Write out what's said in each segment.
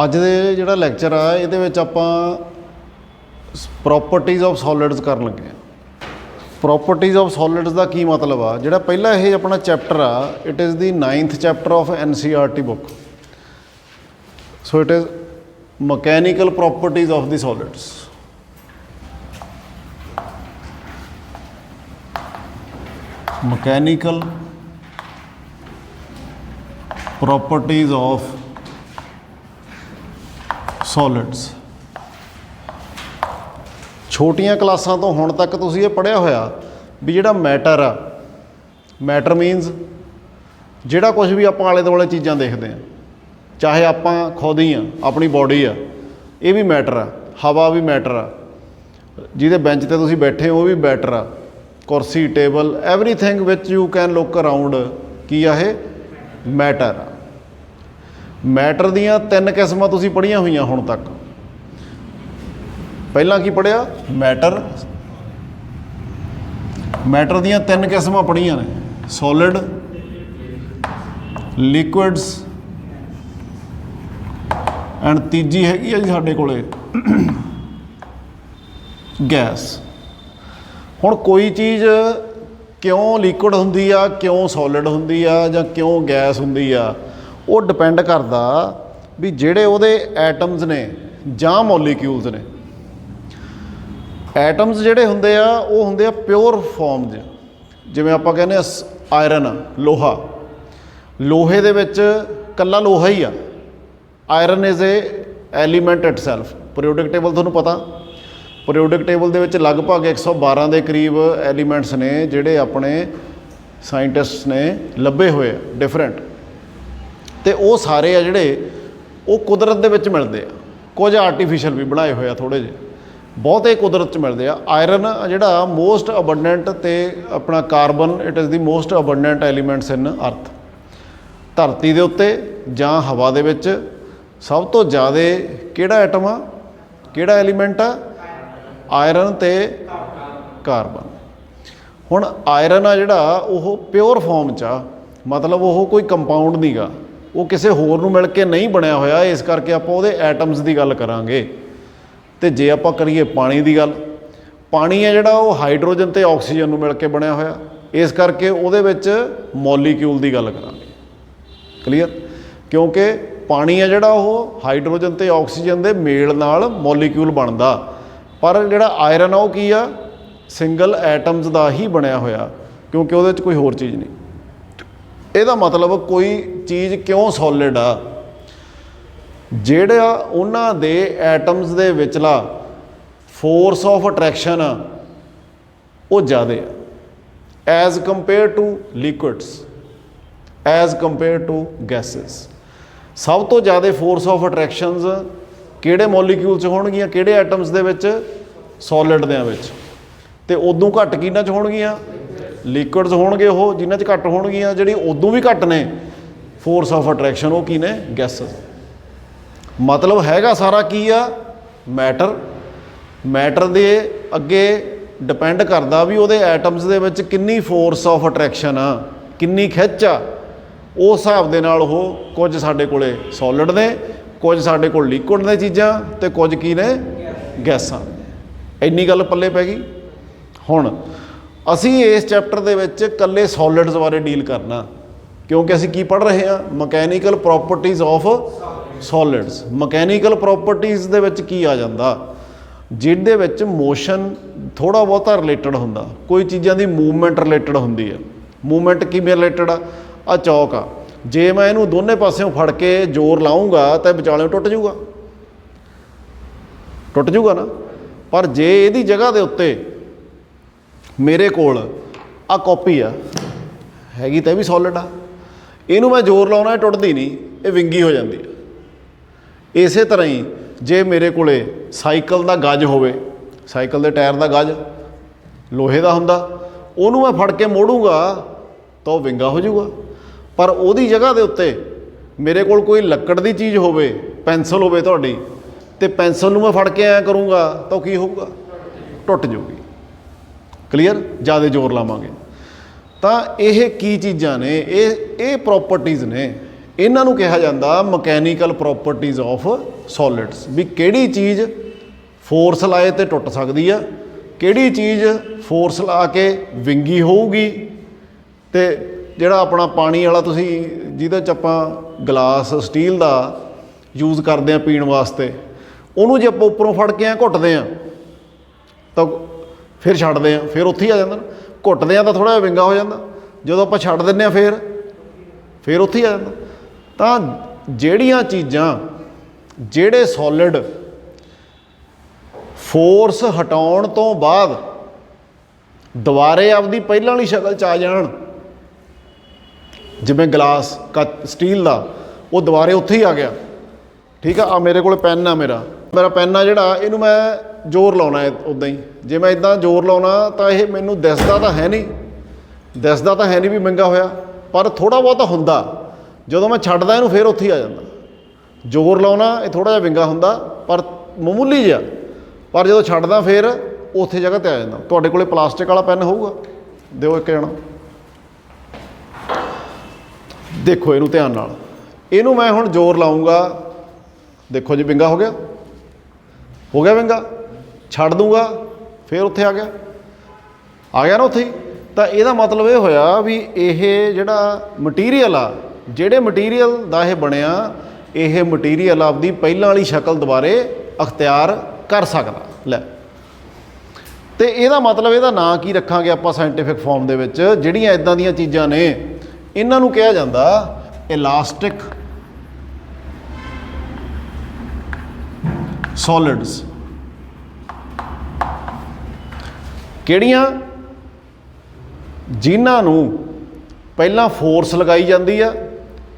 ਅੱਜ ਦੇ ਜਿਹੜਾ ਲੈਕਚਰ ਆ ਇਹਦੇ ਵਿੱਚ ਆਪਾਂ ਪ੍ਰੋਪਰਟੀਜ਼ ਆਫ ਸੋਲਿਡਸ ਕਰਨ ਲੱਗੇ ਹਾਂ। ਪ੍ਰੋਪਰਟੀਜ਼ ਆਫ ਸੋਲਿਡਸ ਦਾ ਕੀ ਮਤਲਬ ਆ? ਜਿਹੜਾ ਪਹਿਲਾ ਇਹ ਆਪਣਾ ਚੈਪਟਰ ਆ, it is the 9th chapter of NCERT book. So it is mechanical properties of the solids. Mechanical properties of solids. ਛੋਟੀਆਂ ਕਲਾਸਾਂ ਤੋਂ ਹੁਣ ਤੱਕ ਤੁਸੀਂ ਇਹ ਪੜ੍ਹਿਆ ਹੋਇਆ ਵੀ ਜਿਹੜਾ ਮੈਟਰ ਆ, ਮੈਟਰ ਮੀਨਸ ਜਿਹੜਾ ਕੁਝ ਵੀ ਆਪਾਂ ਆਲੇ ਦੁਆਲੇ ਚੀਜ਼ਾਂ ਦੇਖਦੇ ਹਾਂ, ਚਾਹੇ ਆਪਾਂ ਖੁਦ ਹੀ ਆ, ਆਪਣੀ ਬੋਡੀ ਆ, ਇਹ ਵੀ ਮੈਟਰ ਆ, ਹਵਾ ਵੀ ਮੈਟਰ ਆ, ਜਿਹਦੇ ਬੈਂਚ 'ਤੇ ਤੁਸੀਂ ਬੈਠੇ ਹੋ ਉਹ ਵੀ ਮੈਟਰ ਆ, ਕੁਰਸੀ, table, everything which you can look around, ਕੀ ਆ ਇਹ? ਮੈਟਰ ਆ। ਮੈਟਰ ਦੀਆਂ 3 ਕਿਸਮਾਂ ਤੁਸੀਂ ਪੜ੍ਹੀਆਂ ਹੋਈਆਂ ਹੁਣ ਤੱਕ। ਪਹਿਲਾਂ ਕੀ ਪੜ੍ਹਿਆ? ਮੈਟਰ। ਮੈਟਰ ਦੀਆਂ 3 ਕਿਸਮਾਂ ਪੜ੍ਹੀਆਂ ਨੇ, ਸੋਲਿਡ, ਲਿਕੁਇਡਸ ਐਂਡ ਤੀਜੀ ਹੈਗੀ ਆ ਜੀ ਸਾਡੇ ਕੋਲੇ ਗੈਸ। ਹੁਣ ਕੋਈ ਚੀਜ਼ ਕਿਉਂ ਲਿਕੁਇਡ ਹੁੰਦੀ ਆ, ਕਿਉਂ ਸੋਲਿਡ ਹੁੰਦੀ ਆ, ਜਾਂ ਕਿਉਂ ਗੈਸ ਹੁੰਦੀ ਆ, ਉਹ ਡਿਪੈਂਡ ਕਰਦਾ ਵੀ ਜਿਹੜੇ ਉਹਦੇ ਐਟਮਸ ਨੇ ਜਾਂ ਮੋਲੀਕਿਊਲਸ ਨੇ। ਐਟਮਸ ਜਿਹੜੇ ਹੁੰਦੇ ਆ ਉਹ ਹੁੰਦੇ ਆ ਪਿਓਰ ਫਾਰਮ 'ਚ। ਜਿਵੇਂ ਆਪਾਂ ਕਹਿੰਦੇ ਆ ਆਇਰਨ, ਲੋਹਾ, ਲੋਹੇ ਦੇ ਵਿੱਚ ਇਕੱਲਾ ਲੋਹਾ ਹੀ ਆ। Iron is a element itself. Periodic table ਤੁਹਾਨੂੰ ਪਤਾ, ਪੀਰੀਓਡਿਕ ਟੇਬਲ ਦੇ ਵਿੱਚ ਲਗਭਗ 112 ਦੇ ਕਰੀਬ ਐਲੀਮੈਂਟਸ ਨੇ ਜਿਹੜੇ ਆਪਣੇ ਸਾਇੰਟਿਸਟਸ ਨੇ ਲੱਭੇ ਹੋਏ ਆ ਡਿਫਰੈਂਟ। ਅਤੇ ਉਹ ਸਾਰੇ ਆ ਜਿਹੜੇ ਉਹ ਕੁਦਰਤ ਦੇ ਵਿੱਚ ਮਿਲਦੇ ਆ। ਕੁਝ ਆਰਟੀਫਿਸ਼ਲ ਵੀ ਬਣਾਏ ਹੋਏ ਆ ਥੋੜ੍ਹੇ ਜਿਹੇ, ਬਹੁਤੇ ਕੁਦਰਤ 'ਚ ਮਿਲਦੇ ਆ। ਆਇਰਨ ਜਿਹੜਾ ਮੋਸਟ ਅਬੰਡੈਂਟ, ਅਤੇ ਆਪਣਾ carbon, it is the most abundant elements in earth. ਧਰਤੀ ਦੇ ਉੱਤੇ ਜਾਂ ਹਵਾ ਦੇ ਵਿੱਚ ਸਭ ਤੋਂ ਜ਼ਿਆਦਾ ਕਿਹੜਾ ਐਟਮ ਆ, ਕਿਹੜਾ ਐਲੀਮੈਂਟ ਆ? ਆਇਰਨ ਅਤੇ ਕਾਰਬਨ। ਹੁਣ ਆਇਰਨ ਆ ਜਿਹੜਾ ਉਹ ਪਿਓਰ ਫਾਰਮ 'ਚ ਆ, ਮਤਲਬ ਉਹ ਕੋਈ ਕੰਪਾਊਂਡ ਨਹੀਂ ਗਾ, ਉਹ ਕਿਸੇ ਹੋਰ ਨੂੰ ਮਿਲ ਕੇ ਨਹੀਂ ਬਣਿਆ ਹੋਇਆ। ਇਸ ਕਰਕੇ ਆਪਾਂ ਉਹਦੇ ਐਟਮਸ ਦੀ ਗੱਲ ਕਰਾਂਗੇ। ਅਤੇ ਜੇ ਆਪਾਂ ਕਰੀਏ ਪਾਣੀ ਦੀ ਗੱਲ, ਪਾਣੀ ਹੈ ਜਿਹੜਾ ਉਹ ਹਾਈਡਰੋਜਨ ਅਤੇ ਆਕਸੀਜਨ ਨੂੰ ਮਿਲ ਕੇ ਬਣਿਆ ਹੋਇਆ, ਇਸ ਕਰਕੇ ਉਹਦੇ ਵਿੱਚ ਮੋਲੀਕਿਊਲ ਦੀ ਗੱਲ ਕਰਾਂਗੇ। ਕਲੀਅਰ? ਕਿਉਂਕਿ ਪਾਣੀ ਹੈ ਜਿਹੜਾ ਉਹ ਹਾਈਡਰੋਜਨ ਅਤੇ ਆਕਸੀਜਨ ਦੇ ਮੇਲ ਨਾਲ ਮੋਲੀਕਿਊਲ ਬਣਦਾ, ਪਰ ਜਿਹੜਾ ਆਇਰਨ ਆ ਉਹ ਕੀ ਆ? ਸਿੰਗਲ ਐਟਮਸ ਦਾ ਹੀ ਬਣਿਆ ਹੋਇਆ, ਕਿਉਂਕਿ ਉਹਦੇ 'ਚ ਕੋਈ ਹੋਰ ਚੀਜ਼ ਨਹੀਂ। ਇਹਦਾ ਮਤਲਬ ਕੋਈ ਚੀਜ਼ ਕਿਉਂ ਸੋਲਿਡ ਆ? ਜਿਹੜਾ ਉਹਨਾਂ ਦੇ ਐਟਮਸ ਦੇ ਵਿਚਲਾ ਫੋਰਸ ਆਫ ਅਟਰੈਕਸ਼ਨ ਆ ਉਹ ਜ਼ਿਆਦਾ ਆ as compare to liquids, as compare to gases. ਸਭ ਤੋਂ ਜ਼ਿਆਦਾ ਫੋਰਸ ਆਫ ਅਟਰੈਕਸ਼ਨਸ ਕਿਹੜੇ ਮੋਲੀਕਿਊਲ 'ਚ ਹੋਣਗੀਆਂ, ਕਿਹੜੇ ਐਟਮਸ ਦੇ ਵਿੱਚ? ਸੋਲਿਡ ਦਿਆਂ ਵਿੱਚ। ਅਤੇ ਉਦੋਂ ਘੱਟ ਕਿਹਨਾਂ 'ਚ ਹੋਣਗੀਆਂ? ਲਿਕੁਇਡਸ ਹੋਣਗੇ ਉਹ, ਜਿਨ੍ਹਾਂ 'ਚ ਘੱਟ ਹੋਣਗੀਆਂ। ਜਿਹੜੀ ਉਦੋਂ ਵੀ ਘੱਟ ਨੇ ਫੋਰਸ ਆਫ ਅਟਰੈਕਸ਼ਨ, ਉਹ ਕੀ ਨੇ? ਗੈਸਿਸ। ਮਤਲਬ ਹੈਗਾ ਸਾਰਾ ਕੀ ਆ? ਮੈਟਰ। ਮੈਟਰ ਦੇ ਅੱਗੇ ਡਿਪੈਂਡ ਕਰਦਾ ਵੀ ਉਹਦੇ ਐਟਮਸ ਦੇ ਵਿੱਚ ਕਿੰਨੀ ਫੋਰਸ ਆਫ ਅਟਰੈਕਸ਼ਨ ਆ, ਕਿੰਨੀ ਖਿੱਚ ਆ। ਉਸ ਹਿਸਾਬ ਦੇ ਨਾਲ ਉਹ ਕੁਝ ਸਾਡੇ ਕੋਲੇ ਸੋਲਿਡ ਨੇ, ਕੁਝ ਸਾਡੇ ਕੋਲ ਲਿਕੁਇਡ ਨੇ ਚੀਜ਼ਾਂ, ਅਤੇ ਕੁਝ ਕੀ ਨੇ? ਗੈਸਾਂ। ਇੰਨੀ ਗੱਲ ਪੱਲੇ ਪੈ ਗਈ। ਹੁਣ ਅਸੀਂ ਇਸ ਚੈਪਟਰ ਦੇ ਵਿੱਚ ਇਕੱਲੇ ਸੋਲਿਡਸ ਬਾਰੇ ਡੀਲ ਕਰਨਾ, ਕਿਉਂਕਿ ਅਸੀਂ ਕੀ ਪੜ੍ਹ ਰਹੇ ਹਾਂ? Mechanical properties of solids. Mechanical properties ਦੇ ਵਿੱਚ ਕੀ ਆ ਜਾਂਦਾ? ਜਿਹਦੇ ਵਿੱਚ ਮੋਸ਼ਨ ਥੋੜ੍ਹਾ ਬਹੁਤਾ ਰਿਲੇਟਡ ਹੁੰਦਾ, ਕੋਈ ਚੀਜ਼ਾਂ ਦੀ ਮੂਵਮੈਂਟ ਰਿਲੇਟਡ ਹੁੰਦੀ ਆ। ਮੂਵਮੈਂਟ ਕਿਵੇਂ ਰਿਲੇਟਡ ਆ? ਆਹ ਚੌਕ ਆ, ਜੇ ਮੈਂ ਇਹਨੂੰ ਦੋਨੇ ਪਾਸਿਓਂ ਫੜ ਕੇ ਜ਼ੋਰ ਲਾਊਂਗਾ ਤਾਂ ਵਿਚਾਲਿਓਂ ਟੁੱਟ ਜੂਗਾ, ਟੁੱਟ ਜੂਗਾ ਨਾ। ਪਰ ਜੇ ਇਹਦੀ ਜਗ੍ਹਾ ਦੇ ਉੱਤੇ ਮੇਰੇ ਕੋਲ ਆਹ ਕਾਪੀ ਆ ਹੈਗੀ, ਤਾਂ ਇਹ ਵੀ ਸੋਲਿਡ ਆ, ਇਹਨੂੰ ਮੈਂ ਜ਼ੋਰ ਲਾਉਣਾ, ਇਹ ਟੁੱਟਦੀ ਨਹੀਂ, ਇਹ ਵਿੰਗੀ ਹੋ ਜਾਂਦੀ ਹੈ। ਇਸੇ ਤਰ੍ਹਾਂ ਹੀ ਜੇ ਮੇਰੇ ਕੋਲੇ ਸਾਈਕਲ ਦਾ ਗਜ਼ ਹੋਵੇ, ਸਾਈਕਲ ਦੇ ਟਾਇਰ ਦਾ ਗਜ਼ ਲੋਹੇ ਦਾ ਹੁੰਦਾ, ਉਹਨੂੰ ਮੈਂ ਫੜ ਕੇ ਮੋੜੂੰਗਾ ਤਾਂ ਉਹ ਵਿੰਗਾ ਹੋ ਜਾਊਗਾ। ਪਰ ਉਹਦੀ ਜਗ੍ਹਾ ਦੇ ਉੱਤੇ ਮੇਰੇ ਕੋਲ ਕੋਈ ਲੱਕੜ ਦੀ ਚੀਜ਼ ਹੋਵੇ, ਪੈਨਸਲ ਹੋਵੇ ਤੁਹਾਡੀ, ਅਤੇ ਪੈਨਸਲ ਨੂੰ ਮੈਂ ਫੜ ਕੇ ਐਂ ਕਰੂੰਗਾ ਤਾਂ ਉਹ ਕੀ ਹੋਊਗਾ? ਟੁੱਟ ਜਾਊਗੀ। ਕਲੀਅਰ? ਜ਼ਿਆਦਾ ਜ਼ੋਰ ਲਾਵਾਂਗੇ ਤਾਂ ਇਹ ਕੀ ਚੀਜ਼ਾਂ ਨੇ? ਇਹ ਪ੍ਰੋਪਰਟੀਜ਼ ਨੇ, ਇਹਨਾਂ ਨੂੰ ਕਿਹਾ ਜਾਂਦਾ ਮਕੈਨੀਕਲ ਪ੍ਰੋਪਰਟੀਜ਼ ਆਫ ਸੋਲਿਡਸ, ਵੀ ਕਿਹੜੀ ਚੀਜ਼ ਫੋਰਸ ਲਾਏ ਤੇ ਟੁੱਟ ਸਕਦੀ ਆ, ਕਿਹੜੀ ਚੀਜ਼ ਫੋਰਸ ਲਾ ਕੇ ਵਿੰਗੀ ਹੋਊਗੀ। ਤੇ ਜਿਹੜਾ ਆਪਣਾ ਪਾਣੀ ਵਾਲਾ ਤੁਸੀਂ ਜਿਹਦੇ 'ਚ ਆਪਾਂ ਗਲਾਸ ਸਟੀਲ ਦਾ ਯੂਜ਼ ਕਰਦੇ ਆ ਪੀਣ ਵਾਸਤੇ, ਉਹਨੂੰ ਜੇ ਆਪਾਂ ਉੱਪਰੋਂ ਫੜ ਕੇ ਘੁੱਟਦੇ ਆ ਤਾਂ ਫਿਰ ਛੱਡਦੇ ਆ, ਫਿਰ ਉੱਥੇ ਹੀ ਆ ਜਾਂਦਾ। ਘੁੱਟਦੇ ਆ ਤਾਂ ਥੋੜ੍ਹਾ ਜਿਹਾ ਵਿੰਗਾ ਹੋ ਜਾਂਦਾ, ਜਦੋਂ ਆਪਾਂ ਛੱਡ ਦਿੰਦੇ ਆ ਫਿਰ ਉੱਥੇ ਹੀ ਆ ਜਾਂਦਾ। ਤਾਂ ਜਿਹੜੀਆਂ ਚੀਜ਼ਾਂ, ਜਿਹੜੇ ਸੋਲਿਡ ਫੋਰਸ ਹਟਾਉਣ ਤੋਂ ਬਾਅਦ ਦੁਬਾਰੇ ਆਪਦੀ ਪਹਿਲਾਂ ਵਾਲੀ ਸ਼ਕਲ 'ਚ ਆ ਜਾਣ, ਜਿਵੇਂ ਗਲਾਸ ਸਟੀਲ ਦਾ, ਉਹ ਦੁਬਾਰੇ ਉੱਥੇ ਹੀ ਆ ਗਿਆ। ਠੀਕ ਆ, ਮੇਰੇ ਕੋਲ ਪੈਨ ਆ, ਮੇਰਾ ਪੈਨ ਆ ਜਿਹੜਾ, ਇਹਨੂੰ ਮੈਂ ਜ਼ੋਰ ਲਾਉਣਾ ਉੱਦਾਂ ਹੀ। ਜੇ ਮੈਂ ਇੱਦਾਂ ਜ਼ੋਰ ਲਾਉਣਾ ਤਾਂ ਇਹ ਮੈਨੂੰ ਦਿਸਦਾ ਤਾਂ ਹੈ ਨਹੀਂ ਵੀ ਵਿੰਗਾ ਹੋਇਆ, ਪਰ ਥੋੜ੍ਹਾ ਬਹੁਤਾ ਹੁੰਦਾ। ਜਦੋਂ ਮੈਂ ਛੱਡਦਾ ਇਹਨੂੰ ਫਿਰ ਉੱਥੇ ਹੀ ਆ ਜਾਂਦਾ। ਜ਼ੋਰ ਲਾਉਣਾ ਇਹ ਥੋੜ੍ਹਾ ਜਿਹਾ ਵਿੰਗਾ ਹੁੰਦਾ, ਪਰ ਮਾਮੂਲੀ ਜਿਹਾ, ਪਰ ਜਦੋਂ ਛੱਡਦਾ ਫਿਰ ਉੱਥੇ ਜਗ੍ਹਾ 'ਤੇ ਆ ਜਾਂਦਾ। ਤੁਹਾਡੇ ਕੋਲ ਪਲਾਸਟਿਕ ਵਾਲਾ ਪੈਨ ਹੋਊਗਾ, ਦਿਓ ਇੱਕ ਜਣਾ, ਦੇਖੋ ਇਹਨੂੰ ਧਿਆਨ ਨਾਲ। ਇਹਨੂੰ ਮੈਂ ਹੁਣ ਜ਼ੋਰ ਲਾਊਂਗਾ, ਦੇਖੋ ਜੀ ਵਿੰਗਾ ਹੋ ਗਿਆ ਵਿੰਗਾ। ਛੱਡ ਦੂੰਗਾ ਫਿਰ ਉੱਥੇ ਆ ਗਿਆ ਨਾ ਉੱਥੇ ਹੀ। ਤਾਂ ਇਹਦਾ ਮਤਲਬ ਇਹ ਹੋਇਆ ਵੀ ਇਹ ਜਿਹੜਾ ਮਟੀਰੀਅਲ ਆ, ਜਿਹੜੇ ਮਟੀਰੀਅਲ ਦਾ ਇਹ ਬਣਿਆ, ਇਹ ਮਟੀਰੀਅਲ ਆਪਦੀ ਪਹਿਲਾਂ ਵਾਲੀ ਸ਼ਕਲ ਦੁਬਾਰੇ ਅਖਤਿਆਰ ਕਰ ਸਕਦਾ। ਲੈ, ਤੇ ਇਹਦਾ ਮਤਲਬ ਇਹਦਾ ਨਾਂ ਕੀ ਰੱਖਾਂਗੇ ਆਪਾਂ ਸਾਇੰਟੀਫਿਕ ਫਾਰਮ ਦੇ ਵਿੱਚ? ਜਿਹੜੀਆਂ ਇੱਦਾਂ ਦੀਆਂ ਚੀਜ਼ਾਂ ਨੇ ਇਹਨਾਂ ਨੂੰ ਕਿਹਾ ਜਾਂਦਾ ਇਲਾਸਟਿਕ ਸੋਲਿਡਸ। ਕਿਹੜੀਆਂ? ਜਿਨ੍ਹਾਂ ਨੂੰ ਪਹਿਲਾਂ ਫੋਰਸ ਲਗਾਈ ਜਾਂਦੀ ਆ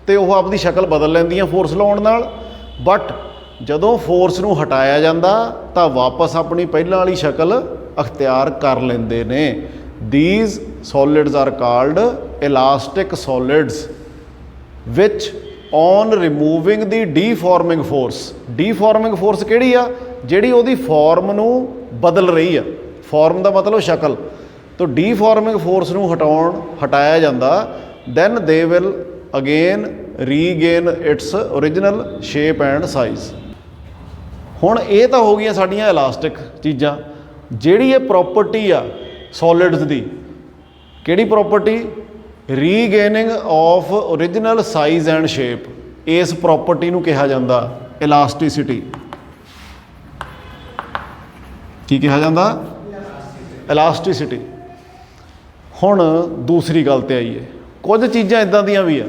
ਤੇ ਉਹ ਆਪਦੀ ਸ਼ਕਲ ਬਦਲ ਲੈਂਦੀਆਂ ਫੋਰਸ ਲਾਉਣ ਨਾਲ, ਬਟ ਜਦੋਂ ਫੋਰਸ ਨੂੰ ਹਟਾਇਆ ਜਾਂਦਾ ਤਾਂ ਵਾਪਸ ਆਪਣੀ ਪਹਿਲਾਂ ਵਾਲੀ ਸ਼ਕਲ ਅਖਤਿਆਰ ਕਰ ਲੈਂਦੇ ਨੇ। These solids are called elastic solids which on removing the deforming force, deforming force ਕਿਹੜੀ ਆ? ਜਿਹੜੀ ਉਹਦੀ ਫਾਰਮ ਨੂੰ ਬਦਲ ਰਹੀ ਆ। ਫਾਰਮ ਦਾ ਮਤਲਬ ਸ਼ਕਲ। ਤਾਂ deforming force ਨੂੰ ਹਟਾਇਆ ਜਾਂਦਾ, then they will again regain its original shape and size। ਹੁਣ ਇਹ ਤਾਂ ਹੋ ਗਈਆਂ ਸਾਡੀਆਂ ਇਲਾਸਟਿਕ ਚੀਜ਼ਾਂ। ਜਿਹੜੀ ਇਹ ਪ੍ਰੋਪਰਟੀ ਆ ਸੋਲਿਡਸ ਦੀ, ਕਿਹੜੀ property? Regaining of original size and shape. ਇਸ ਪ੍ਰੋਪਰਟੀ ਨੂੰ ਕਿਹਾ ਜਾਂਦਾ ਇਲਾਸਟਿਸਿਟੀ। ਕੀ ਕਿਹਾ ਜਾਂਦਾ? ਇਲਾਸਟਿਸਿਟੀ। ਹੁਣ ਦੂਸਰੀ ਗੱਲ ਤੇ ਆਈਏ। ਕੁਝ ਚੀਜ਼ਾਂ ਇੱਦਾਂ ਦੀਆਂ ਵੀ ਆ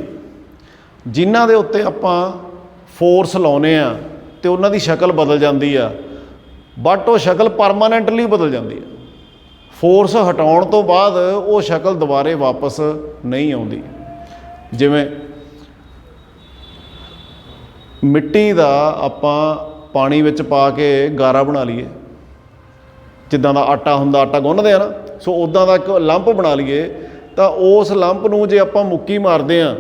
ਜਿਨ੍ਹਾਂ ਦੇ ਉੱਤੇ ਆਪਾਂ ਫੋਰਸ ਲਾਉਂਦੇ ਆ ਤੇ ਉਹਨਾਂ ਦੀ ਸ਼ਕਲ ਬਦਲ ਜਾਂਦੀ ਆ, ਬਟ ਉਹ ਸ਼ਕਲ ਪਰਮਾਨੈਂਟਲੀ ਬਦਲ ਜਾਂਦੀ ਆ। ਫੋਰਸ ਹਟਾਉਣ ਤੋਂ ਬਾਅਦ ਉਹ ਸ਼ਕਲ ਦੁਬਾਰੇ ਵਾਪਸ ਨਹੀਂ ਆਉਂਦੀ। ਜਿਵੇਂ ਮਿੱਟੀ ਦਾ ਆਪਾਂ ਪਾਣੀ ਵਿੱਚ ਪਾ ਕੇ ਗਾਰਾ ਬਣਾ ਲਈਏ, ਜਿੱਦਾਂ ਦਾ ਆਟਾ ਹੁੰਦਾ, ਆਟਾ ਗੁੰਨਦੇ ਆ ਨਾ, ਸੋ ਉੱਦਾਂ ਦਾ ਇੱਕ ਲੰਪ ਬਣਾ ਲਈਏ, ਤਾਂ ਉਸ ਲੰਪ ਨੂੰ ਜੇ ਆਪਾਂ ਮੁੱਕੀ ਮਾਰਦੇ ਹਾਂ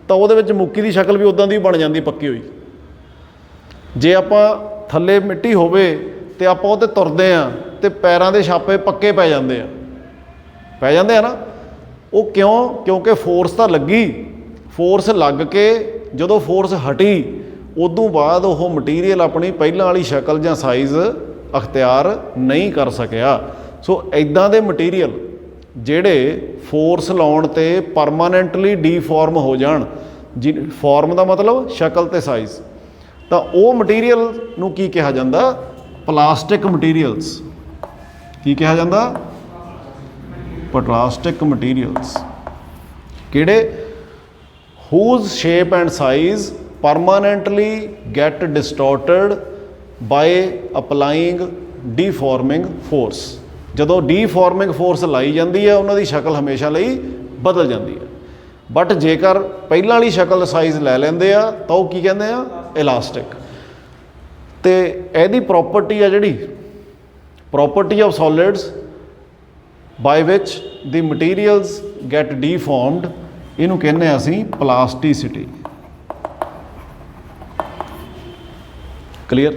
ਤਾਂ ਉਹਦੇ ਵਿੱਚ ਮੁੱਕੀ ਦੀ ਸ਼ਕਲ ਵੀ ਉੱਦਾਂ ਦੀ ਬਣ ਜਾਂਦੀ ਪੱਕੀ ਹੋਈ। ਜੇ ਆਪਾਂ ਥੱਲੇ ਮਿੱਟੀ ਹੋਵੇ ਤੇ ਆਪਾਂ ਉਹ 'ਤੇ ਤੁਰਦੇ ਹਾਂ ਤੇ ਪੈਰਾਂ ਦੇ ਛਾਪੇ ਪੱਕੇ ਪੈ ਜਾਂਦੇ ਆ ਨਾ। ਉਹ ਕਿਉਂ? ਕਿਉਂਕਿ ਫੋਰਸ ਤਾਂ ਲੱਗੀ, ਫੋਰਸ ਲੱਗ ਕੇ ਜਦੋਂ ਫੋਰਸ ਹਟੀ ਉਦੋਂ ਬਾਅਦ ਉਹ ਮਟੀਰੀਅਲ ਆਪਣੀ ਪਹਿਲਾਂ ਵਾਲੀ ਸ਼ਕਲ ਜਾਂ ਸਾਈਜ਼ ਅਖਤਿਆਰ ਨਹੀਂ ਕਰ ਸਕਿਆ। ਸੋ ਇੱਦਾਂ ਦੇ ਮਟੀਰੀਅਲ ਜਿਹੜੇ ਫੋਰਸ ਲਾਉਣ 'ਤੇ ਪਰਮਾਨੈਂਟਲੀ ਡੀਫਾਰਮ ਹੋ ਜਾਣ, ਫਾਰਮ ਦਾ ਮਤਲਬ ਸ਼ਕਲ ਅਤੇ ਸਾਈਜ਼, ਤਾਂ ਉਹ ਮਟੀਰੀਅਲ ਨੂੰ ਕੀ ਕਿਹਾ ਜਾਂਦਾ? Plastic materials. ਕੀ ਕਿਹਾ ਜਾਂਦਾ? Plastic materials. ਕਿਹੜੇ? whose shape and size permanently get distorted by applying deforming force। ਜਦੋਂ ਡੀਫਾਰਮਿੰਗ ਫੋਰਸ ਲਾਈ ਜਾਂਦੀ ਹੈ ਉਹਨਾਂ ਦੀ ਸ਼ਕਲ ਹਮੇਸ਼ਾ ਲਈ ਬਦਲ ਜਾਂਦੀ ਹੈ, ਬਟ ਜੇਕਰ ਪਹਿਲਾਂ ਵਾਲੀ ਸ਼ਕਲ ਸਾਈਜ਼ ਲੈ ਲੈਂਦੇ ਆ ਤਾਂ ਉਹ ਕੀ ਕਹਿੰਦੇ ਆ? ਇਲਾਸਟਿਕ। ਤੇ ਇਹਦੀ ਪ੍ਰੋਪਰਟੀ ਆ ਜਿਹੜੀ property of solids by which the materials get ਡੀਫਾਰਮਡ, ਇਹਨੂੰ ਕਹਿੰਦੇ ਆ ਅਸੀਂ ਪਲਾਸਟਿਸਿਟੀ। ਕਲੀਅਰ?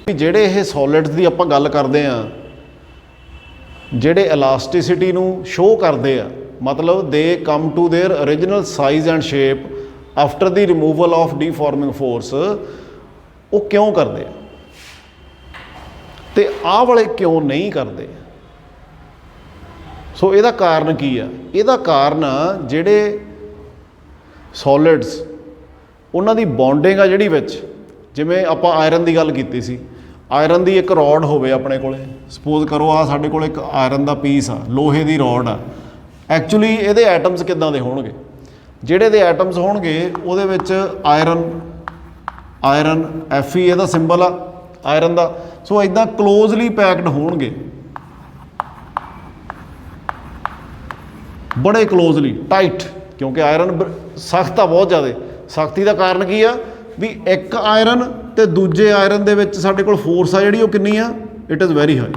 ਜਿਹੜੇ ਇਹ ਸੋਲਿਡਸ ਦੀ ਆਪਾਂ ਗੱਲ ਕਰਦੇ ਆ, ਜਿਹੜੇ ਇਲਾਸਟਿਸਿਟੀ ਨੂੰ ਸ਼ੋਅ ਕਰਦੇ ਆ, ਮਤਲਬ ਦੇ come to their original size and shape after the removal of deforming force ਉਹ ਕਿਉਂ ਕਰਦੇ ਆ ਤੇ ਆਹ ਵਾਲੇ ਕਿਉਂ ਨਹੀਂ ਕਰਦੇ। ਸੋ ਇਹਦਾ ਕਾਰਨ ਕੀ ਆ? ਇਹਦਾ ਕਾਰਨ ਜਿਹੜੇ ਸੋਲਿਡਸ ਉਹਨਾਂ ਦੀ ਬੌਂਡਿੰਗ ਆ ਜਿਹੜੀ ਵਿੱਚ, ਜਿਵੇਂ ਆਪਾਂ ਆਇਰਨ ਦੀ ਗੱਲ ਕੀਤੀ ਸੀ, ਆਇਰਨ ਦੀ ਇੱਕ ਰੋਡ ਹੋਵੇ ਆਪਣੇ ਕੋਲੇ, ਸਪੋਜ਼ ਕਰੋ ਆ ਸਾਡੇ ਕੋਲ ਇੱਕ ਆਇਰਨ ਦਾ ਪੀਸ ਆ, ਲੋਹੇ ਦੀ ਰੋਡ ਆ। ਐਕਚੁਅਲੀ ਇਹਦੇ ਐਟਮਸ ਕਿੱਦਾਂ ਦੇ ਹੋਣਗੇ? ਜਿਹੜੇ ਦੇ ਐਟਮਸ ਹੋਣਗੇ ਉਹਦੇ ਵਿੱਚ ਆਇਰਨ Fe ਇਹਦਾ ਸਿੰਬਲ ਆ ਆਇਰਨ ਦਾ। ਸੋ ਇੱਦਾਂ ਕਲੋਜ਼ਲੀ ਪੈਕਡ ਹੋਣਗੇ, ਬੜੇ ਕਲੋਜ਼ਲੀ ਟਾਈਟ, ਕਿਉਂਕਿ ਆਇਰਨ ਸਖਤ ਆ ਬਹੁਤ ਜ਼ਿਆਦਾ। ਸਖਤੀ ਦਾ ਕਾਰਨ ਕੀ ਆ? ਵੀ ਇੱਕ ਆਇਰਨ ਤੇ ਦੂਜੇ ਆਇਰਨ ਦੇ ਵਿੱਚ ਸਾਡੇ ਕੋਲ ਫੋਰਸ ਆ ਜਿਹੜੀ ਉਹ ਕਿੰਨੀ ਆ? It is very high.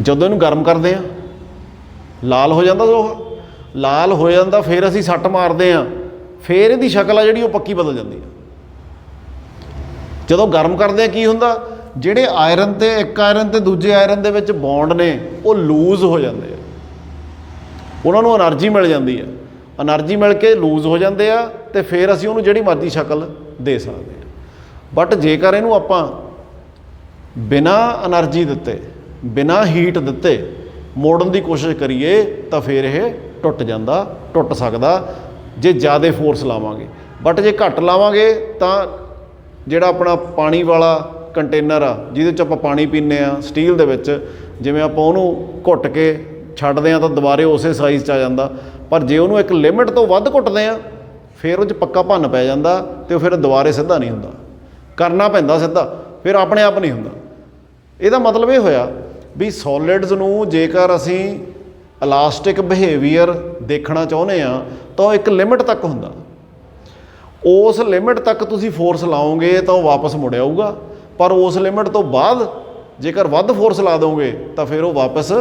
ਜਦੋਂ ਇਹਨੂੰ ਗਰਮ ਕਰਦੇ ਆ ਲਾਲ ਹੋ ਜਾਂਦਾ, ਲੋਹਾ ਲਾਲ ਹੋ ਜਾਂਦਾ, ਫਿਰ ਅਸੀਂ ਸੱਟ ਮਾਰਦੇ ਆ, ਫਿਰ ਇਹਦੀ ਸ਼ਕਲ ਆ ਜਿਹੜੀ ਉਹ ਪੱਕੀ ਬਦਲ ਜਾਂਦੀ ਆ। ਜਦੋਂ ਗਰਮ ਕਰਦੇ ਆ ਕੀ ਹੁੰਦਾ? ਜਿਹੜੇ ਆਇਰਨ ਤੇ ਇੱਕ ਆਇਰਨ ਤੇ ਦੂਜੇ ਆਇਰਨ ਦੇ ਵਿੱਚ ਬੌਂਡ ਨੇ ਉਹ ਲੂਜ਼ ਹੋ ਜਾਂਦੇ ਆ, ਉਹਨਾਂ ਨੂੰ એનર્ਜੀ ਮਿਲ ਜਾਂਦੀ ਆ, એનર્ਜੀ ਮਿਲ ਕੇ ਲੂਜ਼ ਹੋ ਜਾਂਦੇ ਆ ਤੇ ਫਿਰ ਅਸੀਂ ਉਹਨੂੰ ਜਿਹੜੀ ਮਰਜ਼ੀ ਸ਼ਕਲ ਦੇ ਸਕਦੇ ਆ। ਬਟ ਜੇਕਰ ਇਹਨੂੰ ਆਪਾਂ ਬਿਨਾਂ એનર્ਜੀ ਦਿੱਤੇ, ਬਿਨਾਂ ਹੀਟ ਦਿੱਤੇ ਮੋੜਨ ਦੀ ਕੋਸ਼ਿਸ਼ ਕਰੀਏ ਤਾਂ ਫਿਰ ਇਹ ਟੁੱਟ ਜਾਂਦਾ, ਟੁੱਟ ਸਕਦਾ ਜੇ ਜ਼ਿਆਦਾ ਫੋਰਸ ਲਾਵਾਂਗੇ। ਬਟ ਜੇ ਘੱਟ ਲਾਵਾਂਗੇ ਤਾਂ ਜਿਹੜਾ ਆਪਣਾ ਪਾਣੀ ਵਾਲਾ ਕੰਟੇਨਰ ਆ ਜਿਹਦੇ 'ਚ ਆਪਾਂ ਪਾਣੀ ਪੀਂਦੇ ਆ ਸਟੀਲ ਦੇ ਵਿੱਚ, ਜਿਵੇਂ ਆਪਾਂ ਉਹਨੂੰ ਘੁੱਟ ਕੇ ਛੱਡਦੇ ਆ ਤਾਂ ਦੁਬਾਰੇ ਉਸੇ ਸਾਈਜ਼ 'ਚ ਆ ਜਾਂਦਾ। ਪਰ ਜੇ ਉਹਨੂੰ ਇੱਕ ਲਿਮਿਟ ਤੋਂ ਵੱਧ ਘੁੱਟਦੇ ਆ ਫਿਰ ਉਹ 'ਚ ਪੱਕਾ ਭੰਨ ਪੈ ਜਾਂਦਾ ਅਤੇ ਉਹ ਫਿਰ ਦੁਬਾਰੇ ਸਿੱਧਾ ਨਹੀਂ ਹੁੰਦਾ, ਕਰਨਾ ਪੈਂਦਾ ਸਿੱਧਾ, ਫਿਰ ਆਪਣੇ ਆਪ ਨਹੀਂ ਹੁੰਦਾ। ਇਹਦਾ ਮਤਲਬ ਇਹ ਹੋਇਆ ਵੀ ਸੋਲਿਡਸ ਨੂੰ ਜੇਕਰ ਅਸੀਂ ਇਲਾਸਟਿਕ ਬਿਹੇਵੀਅਰ ਦੇਖਣਾ ਚਾਹੁੰਦੇ ਆ ਤਾਂ ਉਹ ਇੱਕ ਲਿਮਿਟ ਤੱਕ ਹੁੰਦਾ। ਉਸ ਲਿਮਿਟ ਤੱਕ ਤੁਸੀਂ ਫੋਰਸ ਲਾਓਗੇ ਤਾਂ ਉਹ ਵਾਪਸ ਮੁੜ ਆਊਗਾ, ਪਰ ਉਸ ਲਿਮਿਟ ਤੋਂ ਬਾਅਦ ਜੇਕਰ ਵੱਧ ਫੋਰਸ ਲਾ ਦੋਗੇ ਤਾਂ ਫਿਰ ਉਹ ਵਾਪਸ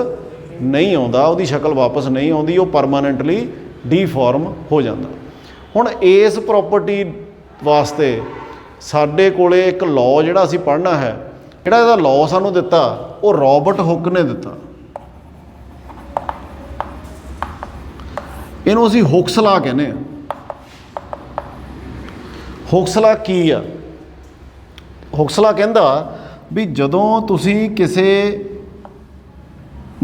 ਨਹੀਂ ਆਉਂਦਾ, ਉਹਦੀ ਸ਼ਕਲ ਵਾਪਸ ਨਹੀਂ ਆਉਂਦੀ, ਉਹ ਪਰਮਾਨੈਂਟਲੀ ਡੀਫਾਰਮ ਹੋ ਜਾਂਦਾ। ਹੁਣ ਇਸ ਪ੍ਰੋਪਰਟੀ ਵਾਸਤੇ ਸਾਡੇ ਕੋਲੇ ਇੱਕ ਲਾਅ ਜਿਹੜਾ ਅਸੀਂ ਪੜ੍ਹਨਾ ਹੈ, ਜਿਹੜਾ ਇਹਦਾ ਲਾਅ ਸਾਨੂੰ ਦਿੱਤਾ ਉਹ ਰੋਬਰਟ ਹੁੱਕ ਨੇ ਦਿੱਤਾ। ਇਹਨੂੰ ਅਸੀਂ ਹੁਕਸ ਲਾਅ ਕਹਿੰਦੇ ਹਾਂ। ਹੁਕਸ ਲਾਅ ਕੀ ਆ? ਹੁਕਸ ਲਾਅ ਕਹਿੰਦਾ ਵੀ ਜਦੋਂ ਤੁਸੀਂ ਕਿਸੇ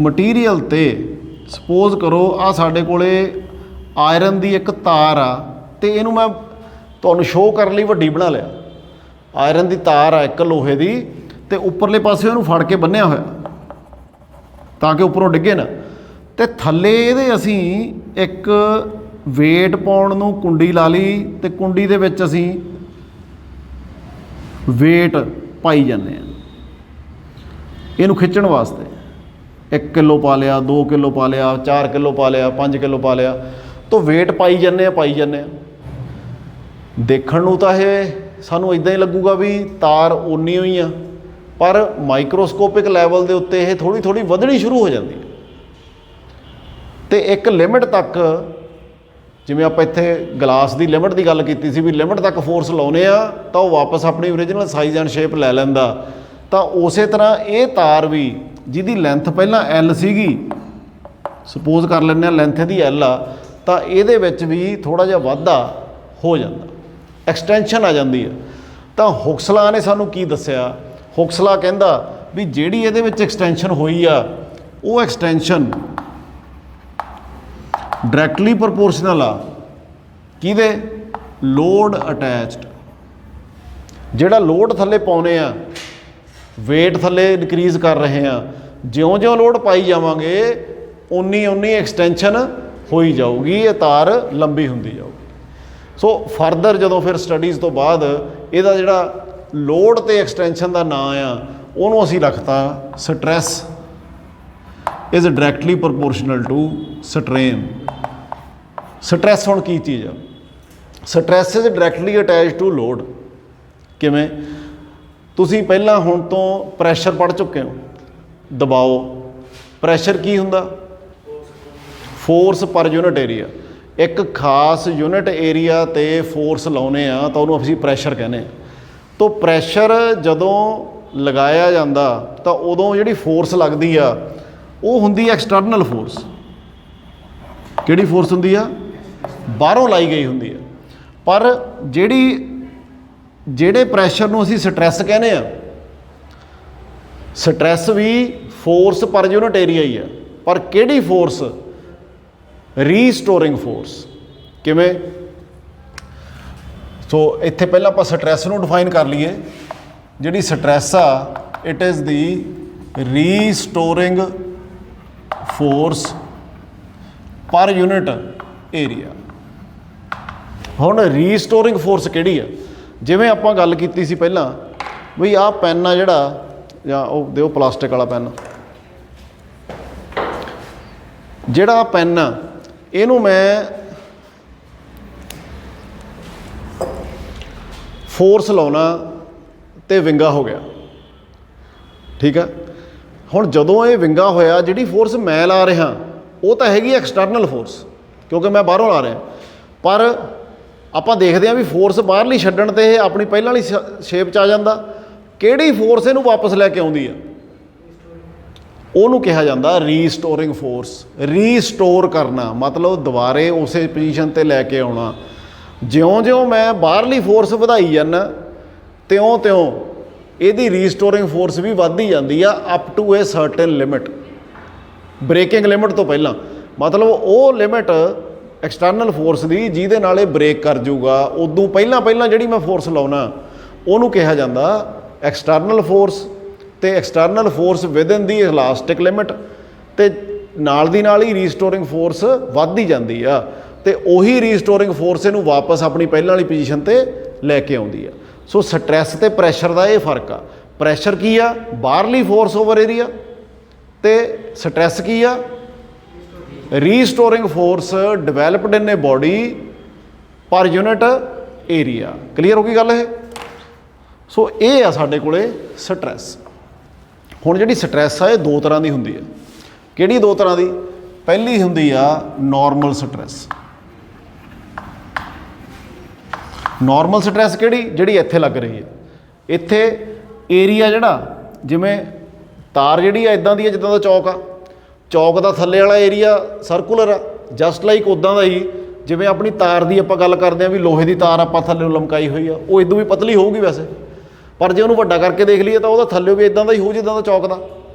ਮਟੀਰੀਅਲ ਤੇ ਸਪੋਜ਼ ਕਰੋ ਆ ਸਾਡੇ ਕੋਲੇ ਆਇਰਨ ਦੀ ਇੱਕ ਤਾਰ ਆ ਤੇ ਇਹਨੂੰ ਮੈਂ ਤੁਹਾਨੂੰ ਸ਼ੋਅ ਕਰਨ ਲਈ ਵੱਡੀ ਬਣਾ ਲਿਆ। ਆਇਰਨ ਦੀ ਤਾਰ ਆ ਇੱਕ ਲੋਹੇ ਦੀ ਤੇ ਉੱਪਰਲੇ ਪਾਸੇ ਉਹਨੂੰ ਫੜ ਕੇ ਬੰਨਿਆ ਹੋਇਆ ਤਾਂ ਕਿ ਉੱਪਰੋਂ ਡਿੱਗੇ ਨਾ, ਤੇ ਥੱਲੇ ਇਹਦੇ ਅਸੀਂ ਇੱਕ ਵੇਟ ਪਾਉਣ ਨੂੰ ਕੁੰਡੀ ਲਾ ਲਈ ਤੇ ਕੁੰਡੀ ਦੇ ਵਿੱਚ ਅਸੀਂ ਵੇਟ ਪਾਈ ਜਾਂਦੇ ਹਾਂ ਇਹਨੂੰ ਖਿੱਚਣ ਵਾਸਤੇ। 1 ਕਿਲੋ ਪਾ ਲਿਆ, 2 ਕਿਲੋ ਪਾ ਲਿਆ, 4 ਕਿਲੋ ਪਾ ਲਿਆ, 5 ਕਿਲੋ ਪਾ ਲਿਆ, ਤਾਂ ਵੇਟ ਪਾਈ ਜਾਂਦੇ ਆ। ਦੇਖਣ ਨੂੰ ਤਾਂ ਇਹ ਸਾਨੂੰ ਇੱਦਾਂ ਹੀ ਲੱਗੂਗਾ ਵੀ ਤਾਰ ਓਨੀ ਹੋਈ ਆ, ਪਰ ਮਾਈਕਰੋਸਕੋਪਿਕ ਲੈਵਲ ਦੇ ਉੱਤੇ ਇਹ ਥੋੜ੍ਹੀ ਥੋੜ੍ਹੀ ਵਧਣੀ ਸ਼ੁਰੂ ਹੋ ਜਾਂਦੀ ਹੈ ਅਤੇ ਇੱਕ ਲਿਮਿਟ ਤੱਕ, ਜਿਵੇਂ ਆਪਾਂ ਇੱਥੇ ਗਲਾਸ ਦੀ ਲਿਮਿਟ ਦੀ ਗੱਲ ਕੀਤੀ ਸੀ ਵੀ ਲਿਮਿਟ ਤੱਕ ਫੋਰਸ ਲਾਉਂਦੇ ਆ ਤਾਂ ਉਹ ਵਾਪਸ ਆਪਣੀ ਓਰੀਜਨਲ ਸਾਈਜ਼ ਐਂਡ ਸ਼ੇਪ ਲੈ ਲੈਂਦਾ। ਤਾਂ ਉਸੇ ਤਰ੍ਹਾਂ ਇਹ ਤਾਰ ਵੀ ਜਿਹਦੀ ਲੈਂਥ ਪਹਿਲਾਂ L ਸੀਗੀ, ਸਪੋਜ਼ ਕਰ ਲੈਂਦੇ ਹਾਂ ਲੈਂਥ ਇਹਦੀ L ਆ, ਤਾਂ ਇਹਦੇ ਵਿੱਚ ਵੀ ਥੋੜ੍ਹਾ ਜਿਹਾ ਵਾਧਾ ਹੋ ਜਾਂਦਾ, ਐਕਸਟੈਂਸ਼ਨ ਆ ਜਾਂਦੀ ਹੈ। ਤਾਂ ਹੁਕਸ ਲਾਅ ਨੇ ਸਾਨੂੰ ਕੀ ਦੱਸਿਆ? ਹੁਕਸ ਲਾਅ ਕਹਿੰਦਾ ਵੀ ਜਿਹੜੀ ਇਹਦੇ ਵਿੱਚ ਐਕਸਟੈਂਸ਼ਨ ਹੋਈ ਆ ਉਹ ਐਕਸਟੈਂਸ਼ਨ ਡਾਇਰੈਕਟਲੀ ਪ੍ਰਪੋਰਸ਼ਨਲ ਆ ਕਿਹਦੇ? Load attached. ਜਿਹੜਾ ਲੋਡ ਥੱਲੇ ਪਾਉਨੇ ਆ, ਵੇਟ ਥੱਲੇ ਇਨਕਰੀਜ਼ ਕਰ ਰਹੇ ਆ, ਜਿਉਂ-ਜਿਉਂ ਲੋਡ ਪਾਈ ਜਾਵਾਂਗੇ ਉਨੀ ਐਕਸਟੈਂਸ਼ਨ ਹੋਈ ਜਾਊਗੀ, ਇਹ ਤਾਰ ਲੰਬੀ ਹੁੰਦੀ ਜਾਊਗੀ। ਸੋ ਫਰਦਰ ਜਦੋਂ ਫਿਰ ਸਟੱਡੀਜ਼ ਤੋਂ ਬਾਅਦ ਇਹਦਾ ਜਿਹੜਾ ਲੋਡ ਤੇ ਐਕਸਟੈਂਸ਼ਨ ਦਾ ਨਾਂ ਆ ਉਹਨੂੰ ਅਸੀਂ ਰੱਖਤਾ stress is directly proportional to strain. Stress ਹੁਣ ਕੀ ਚੀਜ਼ ਆ? Stress is directly attach to load. ਕਿਵੇਂ? ਤੁਸੀਂ ਪਹਿਲਾਂ ਹੁਣ ਤੋਂ ਪ੍ਰੈਸ਼ਰ ਪੜ੍ਹ ਚੁੱਕੇ ਹੋ, ਦਬਾਓ। ਪ੍ਰੈਸ਼ਰ ਕੀ ਹੁੰਦਾ? ਫੋਰਸ ਪਰ ਯੂਨਿਟ ਏਰੀਆ। ਇੱਕ ਖਾਸ ਯੂਨਿਟ ਏਰੀਆ 'ਤੇ ਫੋਰਸ ਲਾਉਨੇ ਆ ਤਾਂ ਉਹਨੂੰ ਅਸੀਂ ਪ੍ਰੈਸ਼ਰ ਕਹਿੰਦੇ ਹਾਂ। ਤਾਂ ਪ੍ਰੈਸ਼ਰ ਜਦੋਂ ਲਗਾਇਆ ਜਾਂਦਾ ਤਾਂ ਉਦੋਂ ਜਿਹੜੀ ਫੋਰਸ ਲੱਗਦੀ ਆ ਉਹ ਹੁੰਦੀ ਐਕਸਟਰਨਲ ਫੋਰਸ। ਕਿਹੜੀ ਫੋਰਸ ਹੁੰਦੀ ਆ? ਬਾਹਰੋਂ ਲਾਈ ਗਈ ਹੁੰਦੀ ਆ। ਪਰ ਜਿਹੜੇ ਪ੍ਰੈਸ਼ਰ ਨੂੰ ਅਸੀਂ ਸਟ੍ਰੈਸ ਕਹਿੰਦੇ ਆ, ਸਟ੍ਰੈਸ ਵੀ ਫੋਰਸ ਪਰ ਯੂਨਿਟ ਏਰੀਆ ਹੀ ਆ, ਪਰ ਕਿਹੜੀ ਫੋਰਸ? ਰੀਸਟੋਰਿੰਗ ਫੋਰਸ। ਕਿਵੇਂ? ਸੋ ਇੱਥੇ ਪਹਿਲਾਂ ਆਪਾਂ ਸਟ੍ਰੈਸ ਨੂੰ ਡਿਫਾਈਨ ਕਰ ਲਈਏ। ਜਿਹੜੀ ਸਟ੍ਰੈਸ ਆ, ਇਟ ਇਜ਼ ਦੀ ਰੀਸਟੋਰਿੰਗ ਫੋਰਸ ਪਰ ਯੂਨਿਟ ਏਰੀਆ। ਹੁਣ ਰੀਸਟੋਰਿੰਗ ਫੋਰਸ ਕਿਹੜੀ ਆ? ਜਿਵੇਂ ਆਪਾਂ ਗੱਲ ਕੀਤੀ ਸੀ ਪਹਿਲਾਂ ਵੀ ਆਹ ਪੈਨ ਆ ਜਿਹੜਾ, ਜਾਂ ਉਹ ਦਿਓ ਪਲਾਸਟਿਕ ਵਾਲਾ ਪੈਨ, ਜਿਹੜਾ ਪੈਨ ਆ ਇਹਨੂੰ ਮੈਂ ਫੋਰਸ ਲਾਉਣਾ ਤੇ ਵਿੰਗਾ ਹੋ ਗਿਆ, ਠੀਕ ਆ। ਹੁਣ ਜਦੋਂ ਇਹ ਵਿੰਗਾ ਹੋਇਆ, ਜਿਹੜੀ ਫੋਰਸ ਮੈਂ ਲਾ ਰਿਹਾ ਉਹ ਤਾਂ ਹੈਗੀ ਐਕਸਟਰਨਲ ਫੋਰਸ, ਕਿਉਂਕਿ ਮੈਂ ਬਾਹਰੋਂ ਲਾ ਰਿਹਾ। ਪਰ ਆਪਾਂ ਦੇਖਦੇ ਹਾਂ ਵੀ ਫੋਰਸ ਬਾਹਰਲੀ ਛੱਡਣ 'ਤੇ ਇਹ ਆਪਣੀ ਪਹਿਲਾਂ ਵਾਲੀ ਸ਼ੇਪ 'ਚ ਆ ਜਾਂਦਾ। ਕਿਹੜੀ ਫੋਰਸ ਇਹਨੂੰ ਵਾਪਸ ਲੈ ਕੇ ਆਉਂਦੀ ਆ? ਉਹਨੂੰ ਕਿਹਾ ਜਾਂਦਾ ਰੀਸਟੋਰਿੰਗ ਫੋਰਸ। ਰੀਸਟੋਰ ਕਰਨਾ ਮਤਲਬ ਦੁਬਾਰੇ ਉਸੇ ਪੋਜੀਸ਼ਨ 'ਤੇ ਲੈ ਕੇ ਆਉਣਾ। ਜਿਉਂ-ਜਿਉਂ ਮੈਂ ਬਾਹਰਲੀ ਫੋਰਸ ਵਧਾਈ ਜਾਂਦਾ, ਤਿਉਂ-ਤਿਉਂ ਇਹਦੀ ਰੀਸਟੋਰਿੰਗ ਫੋਰਸ ਵੀ ਵੱਧਦੀ ਜਾਂਦੀ ਆ, up to a certain limit. Breaking limit ਤੋਂ ਪਹਿਲਾਂ, ਮਤਲਬ ਉਹ ਲਿਮਿਟ ਐਕਸਟਰਨਲ ਫੋਰਸ ਦੀ ਜਿਹਦੇ ਨਾਲ ਇਹ ਬ੍ਰੇਕ ਕਰ ਜੂਗਾ, ਉਦੋਂ ਪਹਿਲਾਂ ਜਿਹੜੀ ਮੈਂ ਫੋਰਸ ਲਾਉਣਾ ਉਹਨੂੰ ਕਿਹਾ ਜਾਂਦਾ ਐਕਸਟਰਨਲ ਫੋਰਸ। ਤੇ ਐਕਸਟਰਨਲ ਫੋਰਸ ਵਿਦਨ ਦੀ ਇਲਾਸਟਿਕ ਲਿਮਿਟ, ਤੇ ਨਾਲ ਦੀ ਨਾਲ ਹੀ ਰੀਸਟੋਰਿੰਗ ਫੋਰਸ ਵੱਧਦੀ ਜਾਂਦੀ ਆ, ਤੇ ਉਹੀ ਰੀਸਟੋਰਿੰਗ ਫੋਰਸ ਇਹਨੂੰ ਵਾਪਸ ਆਪਣੀ ਪਹਿਲਾਂ ਵਾਲੀ ਪੋਜੀਸ਼ਨ 'ਤੇ ਲੈ ਕੇ ਆਉਂਦੀ ਆ। ਸੋ ਸਟ੍ਰੈਸ ਤੇ ਪ੍ਰੈਸ਼ਰ ਦਾ ਇਹ ਫਰਕ ਆ। ਪ੍ਰੈਸ਼ਰ ਕੀ ਆ? ਬਾਹਰਲੀ ਫੋਰਸ ਓਵਰ ਏਰੀਆ, ਤੇ ਸਟ੍ਰੈਸ ਕੀ ਆ? ਰੀਸਟੋਰਿੰਗ ਫੋਰਸ ਡਿਵੈਲਪਡ ਇਨ ਏ ਬੋਡੀ ਪਰ ਯੂਨਿਟ ਏਰੀਆ। ਕਲੀਅਰ ਹੋ ਗਈ ਗੱਲ ਇਹ? ਸੋ ਇਹ ਆ ਸਾਡੇ ਕੋਲੇ ਸਟ੍ਰੈਸ। ਹੁਣ ਜਿਹੜੀ ਸਟ੍ਰੈਸ ਆ ਇਹ ਦੋ ਤਰ੍ਹਾਂ ਦੀ ਹੁੰਦੀ ਹੈ। ਕਿਹੜੀ ਦੋ ਤਰ੍ਹਾਂ ਦੀ? ਪਹਿਲੀ ਹੁੰਦੀ ਆ ਨਾਰਮਲ ਸਟ੍ਰੈਸ। ਨਾਰਮਲ ਸਟ੍ਰੈਸ ਕਿਹੜੀ? ਜਿਹੜੀ ਇੱਥੇ ਲੱਗ ਰਹੀ ਹੈ। ਇੱਥੇ ਏਰੀਆ ਜਿਹੜਾ, ਜਿਵੇਂ ਤਾਰ ਜਿਹੜੀ ਆ ਇਦਾਂ ਦੀ ਹੈ ਜਿੱਦਾਂ ਦਾ ਚੌਕ ਆ, ਚੌਕ ਦਾ ਥੱਲੇ ਵਾਲਾ ਏਰੀਆ ਸਰਕੂਲਰ ਆ, ਜਸਟ ਲਾਈਕ ਉੱਦਾਂ ਦਾ ਹੀ ਜਿਵੇਂ ਆਪਣੀ ਤਾਰ ਦੀ ਆਪਾਂ ਗੱਲ ਕਰਦੇ ਹਾਂ ਵੀ ਲੋਹੇ ਦੀ ਤਾਰ ਆਪਾਂ ਥੱਲੇ ਨੂੰ ਲਮਕਾਈ ਹੋਈ ਆ, ਉਹ ਇਦੋਂ ਵੀ ਪਤਲੀ ਹੋਊਗੀ ਵੈਸੇ, ਪਰ ਜੇ ਉਹਨੂੰ ਵੱਡਾ ਕਰਕੇ ਦੇਖ ਲਈਏ ਤਾਂ ਉਹਦਾ ਥੱਲੇ ਵੀ ਇਦਾਂ ਦਾ ਹੀ ਹੋਊ ਜਿੱਦਾਂ ਦਾ ਚੌਕ ਦਾ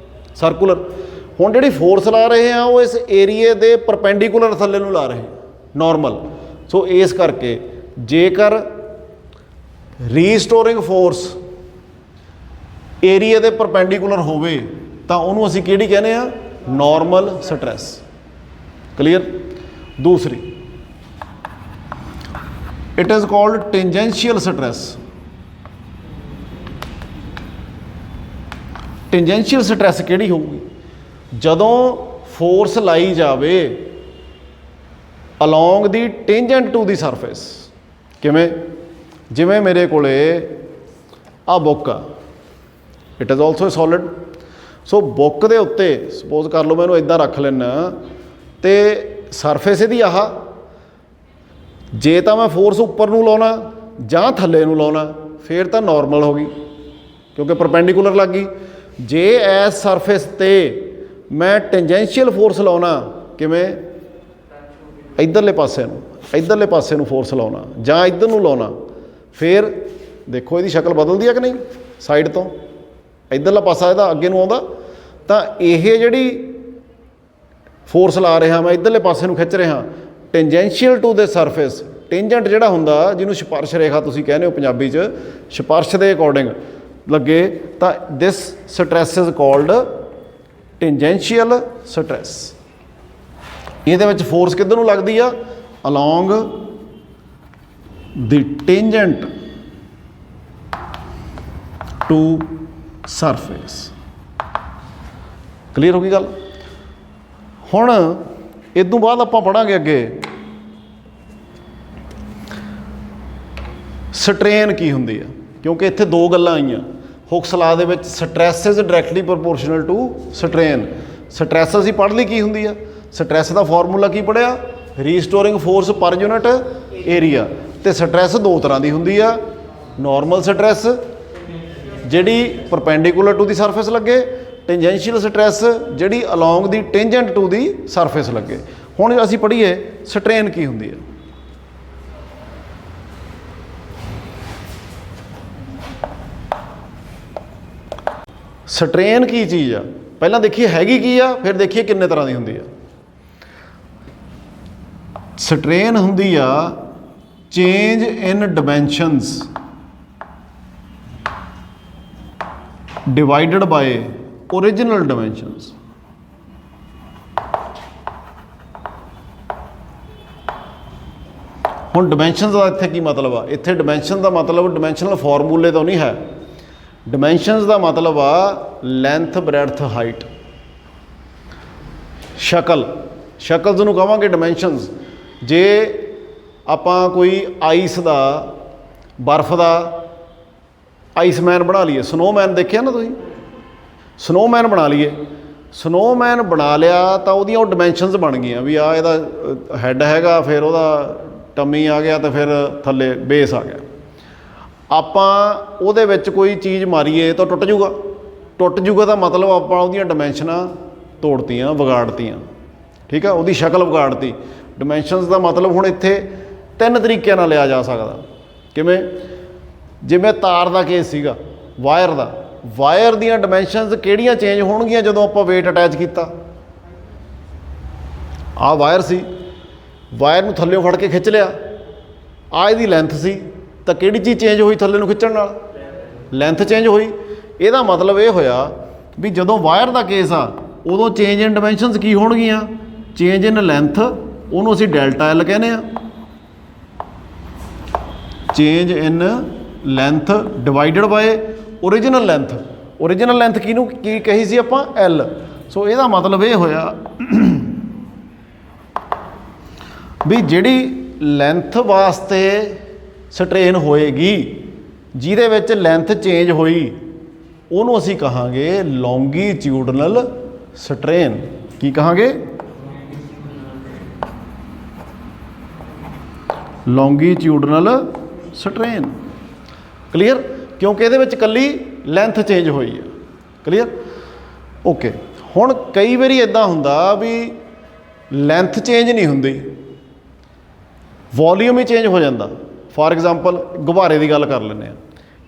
ਸਰਕੂਲਰ। ਹੁਣ ਜਿਹੜੀ ਫੋਰਸ ਲਾ ਰਹੇ ਆ ਉਹ ਇਸ ਏਰੀਏ ਦੇ ਪਰਪੈਂਡੀਕੂਲਰ ਥੱਲੇ ਨੂੰ ਲਾ ਰਹੇ ਨਾਰਮਲ। ਸੋ ਇਸ ਕਰਕੇ ਜੇਕਰ ਰੀਸਟੋਰਿੰਗ ਫੋਰਸ ਏਰੀਏ ਦੇ ਪਰਪੈਂਡੀਕੂਲਰ ਹੋਵੇ ਤਾਂ ਉਹਨੂੰ ਅਸੀਂ ਕਿਹੜੀ ਕਹਿੰਦੇ ਆ? Normal stress. ਕਲੀਅਰ? ਦੂਸਰੀ, it is called tangential stress. Tangential stress ਕਿਹੜੀ ਹੋਊਗੀ? ਜਦੋਂ ਫੋਰਸ ਲਾਈ ਜਾਵੇ along the tangent to the surface. ਕਿਵੇਂ? ਜਿਵੇਂ ਮੇਰੇ ਕੋਲੇ ਆ ਬੁੱਕ ਆ, it is also solid. So book ਦੇ ਉੱਤੇ ਸਪੋਜ਼ ਕਰ ਲਓ ਮੈਂ ਇਹਨੂੰ ਇੱਦਾਂ ਰੱਖ ਲੈਣਾ, ਤੇ ਸਰਫੇਸ ਇਹਦੀ ਆਹ, ਜੇ ਤਾਂ ਮੈਂ ਫੋਰਸ ਉੱਪਰ ਨੂੰ ਲਾਉਣਾ ਜਾਂ ਥੱਲੇ ਨੂੰ ਲਾਉਣਾ ਫਿਰ ਤਾਂ ਨਾਰਮਲ ਹੋ ਗਈ ਕਿਉਂਕਿ ਪਰਪੈਂਡੀਕੂਲਰ ਲੱਗ ਗਈ। ਜੇ ਐਸ ਸਰਫੇਸ 'ਤੇ ਮੈਂ ਟੈਂਜੈਂਸ਼ੀਅਲ ਫੋਰਸ ਲਾਉਣਾ, ਕਿਵੇਂ? ਇੱਧਰਲੇ ਪਾਸੇ ਨੂੰ ਫੋਰਸ ਲਾਉਣਾ ਜਾਂ ਇੱਧਰ ਨੂੰ ਲਾਉਣਾ, ਫਿਰ ਦੇਖੋ ਇਹਦੀ ਸ਼ਕਲ ਬਦਲਦੀ ਆ ਕਿ ਨਹੀਂ? ਸਾਈਡ ਤੋਂ ਇੱਧਰਲਾ ਪਾਸਾ ਇਹਦਾ ਅੱਗੇ ਨੂੰ ਆਉਂਦਾ, ਤਾਂ ਇਹ ਜਿਹੜੀ ਫੋਰਸ ਲਾ ਰਿਹਾ ਮੈਂ ਇੱਧਰਲੇ ਪਾਸੇ ਨੂੰ ਖਿੱਚ ਰਿਹਾ, ਟੈਂਜੈਂਸ਼ੀਅਲ ਟੂ ਦੇ ਸਰਫੇਸ। ਟੈਂਜੈਂਟ ਜਿਹੜਾ ਹੁੰਦਾ, ਜਿਹਨੂੰ ਸਪਰਸ਼ ਰੇਖਾ ਤੁਸੀਂ ਕਹਿੰਦੇ ਹੋ ਪੰਜਾਬੀ 'ਚ, ਸਪਰਸ਼ ਦੇ ਅਕੋਰਡਿੰਗ ਲੱਗੇ, ਤਾਂ ਦਿਸ stress is called tangential stress. ਇਹਦੇ ਵਿੱਚ ਫੋਰਸ ਕਿੱਧਰ ਨੂੰ ਲੱਗਦੀ ਆ? Along the tangent to surface. Clear ਹੋ ਗਈ ਗੱਲ? ਹੁਣ ਇਸ ਤੋਂ ਬਾਅਦ ਆਪਾਂ ਪੜਾਂਗੇ ਅੱਗੇ ਸਟ੍ਰੇਨ ਕੀ ਹੁੰਦੀ ਆ, ਕਿਉਂਕਿ ਇੱਥੇ ਦੋ ਗੱਲਾਂ ਆਈਆਂ ਹੁਕਸ ਲਾ ਦੇ ਵਿੱਚ। Stress is directly proportional to strain. Stress ਅਸੀਂ ਪੜ੍ਹ ਲਈ ਕੀ ਹੁੰਦੀ ਆ? ਸਟ੍ਰੈਸ ਦਾ ਫਾਰਮੂਲਾ ਕੀ ਪੜ੍ਹਿਆ? ਰੀਸਟੋਰਿੰਗ ਫੋਰਸ ਪਰ ਯੂਨਿਟ ਏਰੀਆ। ਤੇ ਸਟ੍ਰੈਸ ਦੋ ਤਰ੍ਹਾਂ ਦੀ ਹੁੰਦੀ ਆ, ਨਾਰਮਲ ਸਟ੍ਰੈਸ ਜਿਹੜੀ ਪਰਪੈਂਡੀਕੂਲਰ ਟੂ ਦੀ ਸਰਫੇਸ ਲੱਗੇ, ਟੈਂਜੈਂਸ਼ੀਅਲ ਸਟ੍ਰੈਸ ਜਿਹੜੀ along the tangent to the surface ਲੱਗੇ। ਹੁਣ ਅਸੀਂ ਪੜ੍ਹੀਏ ਸਟ੍ਰੇਨ ਕੀ ਹੁੰਦੀ ਹੈ। ਸਟ੍ਰੇਨ ਕੀ ਚੀਜ਼ ਆ, ਪਹਿਲਾਂ ਦੇਖੀਏ ਹੈਗੀ ਕੀ ਆ, ਫਿਰ ਦੇਖੀਏ ਕਿੰਨੇ ਤਰ੍ਹਾਂ ਦੀ ਹੁੰਦੀ ਆ। ਸਟ੍ਰੇਨ ਹੁੰਦੀ ਆ change in dimensions divided by original dimensions. ਹੁਣ ਡਿਮੈਂਸ਼ਨਸ ਦਾ ਇੱਥੇ ਕੀ ਮਤਲਬ ਆ, ਇੱਥੇ ਡਿਮੈਂਸ਼ਨ ਦਾ ਮਤਲਬ ਡਿਮੈਂਸ਼ਨਲ ਫਾਰਮੂਲੇ ਤੋਂ ਨਹੀਂ ਹੈ। ਡਿਮੈਂਸ਼ਨਸ ਦਾ ਮਤਲਬ ਆ ਲੈਂਥ, ਬ੍ਰੈਡਥ, ਹਾਈਟ। ਸ਼ਕਲ ਜਿਹਨੂੰ ਕਹਾਂਗੇ ਡਿਮੈਂਸ਼ਨਸ। ਜੇ ਆਪਾਂ ਕੋਈ ਆਈਸ ਦਾ, ਬਰਫ਼ ਦਾ ਆਈਸਮੈਨ ਬਣਾ ਲਈਏ, ਸਨੋਮੈਨ ਦੇਖਿਆ ਨਾ ਤੁਸੀਂ, ਸਨੋਮੈਨ ਬਣਾ ਲਈਏ, ਸਨੋਮੈਨ ਬਣਾ ਲਿਆ ਤਾਂ ਉਹਦੀਆਂ ਉਹ ਡਿਮੈਂਸ਼ਨਸ ਬਣ ਗਈਆਂ ਵੀ ਆ ਇਹਦਾ ਹੈੱਡ ਹੈਗਾ, ਫਿਰ ਉਹਦਾ ਟੰਮੀ ਆ ਗਿਆ, ਤੇ ਫਿਰ ਥੱਲੇ ਬੇਸ ਆ ਗਿਆ। ਆਪਾਂ ਉਹਦੇ ਵਿੱਚ ਕੋਈ ਚੀਜ਼ ਮਾਰੀਏ ਤਾਂ ਟੁੱਟ ਜੂਗਾ ਤਾਂ ਮਤਲਬ ਆਪਾਂ ਉਹਦੀਆਂ ਡਿਮੈਂਸ਼ਨਾਂ ਤੋੜਤੀਆਂ, ਵਿਗਾੜਤੀਆਂ, ਠੀਕ ਆ, ਉਹਦੀ ਸ਼ਕਲ ਵਿਗਾੜਤੀ। ਡਿਮੈਂਸ਼ਨਸ ਦਾ ਮਤਲਬ ਹੁਣ ਇੱਥੇ 3 ਤਰੀਕਿਆਂ ਨਾਲ ਲਿਆ ਜਾ ਸਕਦਾ। ਕਿਵੇਂ? ਜਿਵੇਂ ਤਾਰ ਦਾ ਕੇਸ ਸੀਗਾ, ਵਾਇਰ ਦਾ, ਵਾਇਰ ਦੀਆਂ ਡਿਮੈਂਸ਼ਨਸ ਕਿਹੜੀਆਂ ਚੇਂਜ ਹੋਣਗੀਆਂ ਜਦੋਂ ਆਪਾਂ ਵੇਟ ਅਟੈਚ ਕੀਤਾ। ਆਹ ਵਾਇਰ ਸੀ, ਵਾਇਰ ਨੂੰ ਥੱਲਿਓਂ ਫੜ ਕੇ ਖਿੱਚ ਲਿਆ, ਆਹ ਇਹਦੀ ਲੈਂਥ ਸੀ, ਤਾਂ ਕਿਹੜੀ ਚੀਜ਼ ਚੇਂਜ ਹੋਈ ਥੱਲੇ ਨੂੰ ਖਿੱਚਣ ਨਾਲ? ਲੈਂਥ ਚੇਂਜ ਹੋਈ। ਇਹਦਾ ਮਤਲਬ ਇਹ ਹੋਇਆ ਵੀ ਜਦੋਂ ਵਾਇਰ ਦਾ ਕੇਸ ਆ ਉਦੋਂ ਚੇਂਜ ਇਨ ਡਿਮੈਂਸ਼ਨਸ ਕੀ ਹੋਣਗੀਆਂ? ਚੇਂਜ ਇਨ ਲੈਂਥ, ਉਹਨੂੰ ਅਸੀਂ ਡੈਲਟਾ ਐਲ ਕਹਿੰਦੇ ਆ। Change in length divided by original length. Original length ਕਿਹਨੂੰ ਕੀ ਕਹੀ ਸੀ ਆਪਾਂ? ਐਲ। ਸੋ ਇਹਦਾ ਮਤਲਬ ਇਹ ਹੋਇਆ ਵੀ ਜਿਹੜੀ ਲੈਂਥ ਵਾਸਤੇ ਸਟ੍ਰੇਨ ਹੋਏਗੀ, ਜਿਹਦੇ ਵਿੱਚ ਲੈਂਥ ਚੇਂਜ ਹੋਈ, ਉਹਨੂੰ ਅਸੀਂ ਕਹਾਂਗੇ ਲੌਂਗੀਟਿਊਡਨਲ ਸਟ੍ਰੇਨ। ਕੀ ਕਹਾਂਗੇ? Longitudinal strain. ਕਲੀਅਰ? ਕਿਉਂਕਿ ਇਹਦੇ ਵਿੱਚ ਇਕੱਲੀ ਲੈਂਥ ਚੇਂਜ ਹੋਈ ਹੈ। ਕਲੀਅਰ? ਓਕੇ। ਹੁਣ ਕਈ ਵਾਰੀ ਇੱਦਾਂ ਹੁੰਦਾ ਵੀ ਲੈਂਥ ਚੇਂਜ ਨਹੀਂ ਹੁੰਦੀ, ਵੋਲੀਅਮ ਹੀ ਚੇਂਜ ਹੋ ਜਾਂਦਾ। ਫਾਰ ਐਗਜ਼ਾਮਪਲ ਗੁਬਾਰੇ ਦੀ ਗੱਲ ਕਰ ਲੈਂਦੇ ਹਾਂ।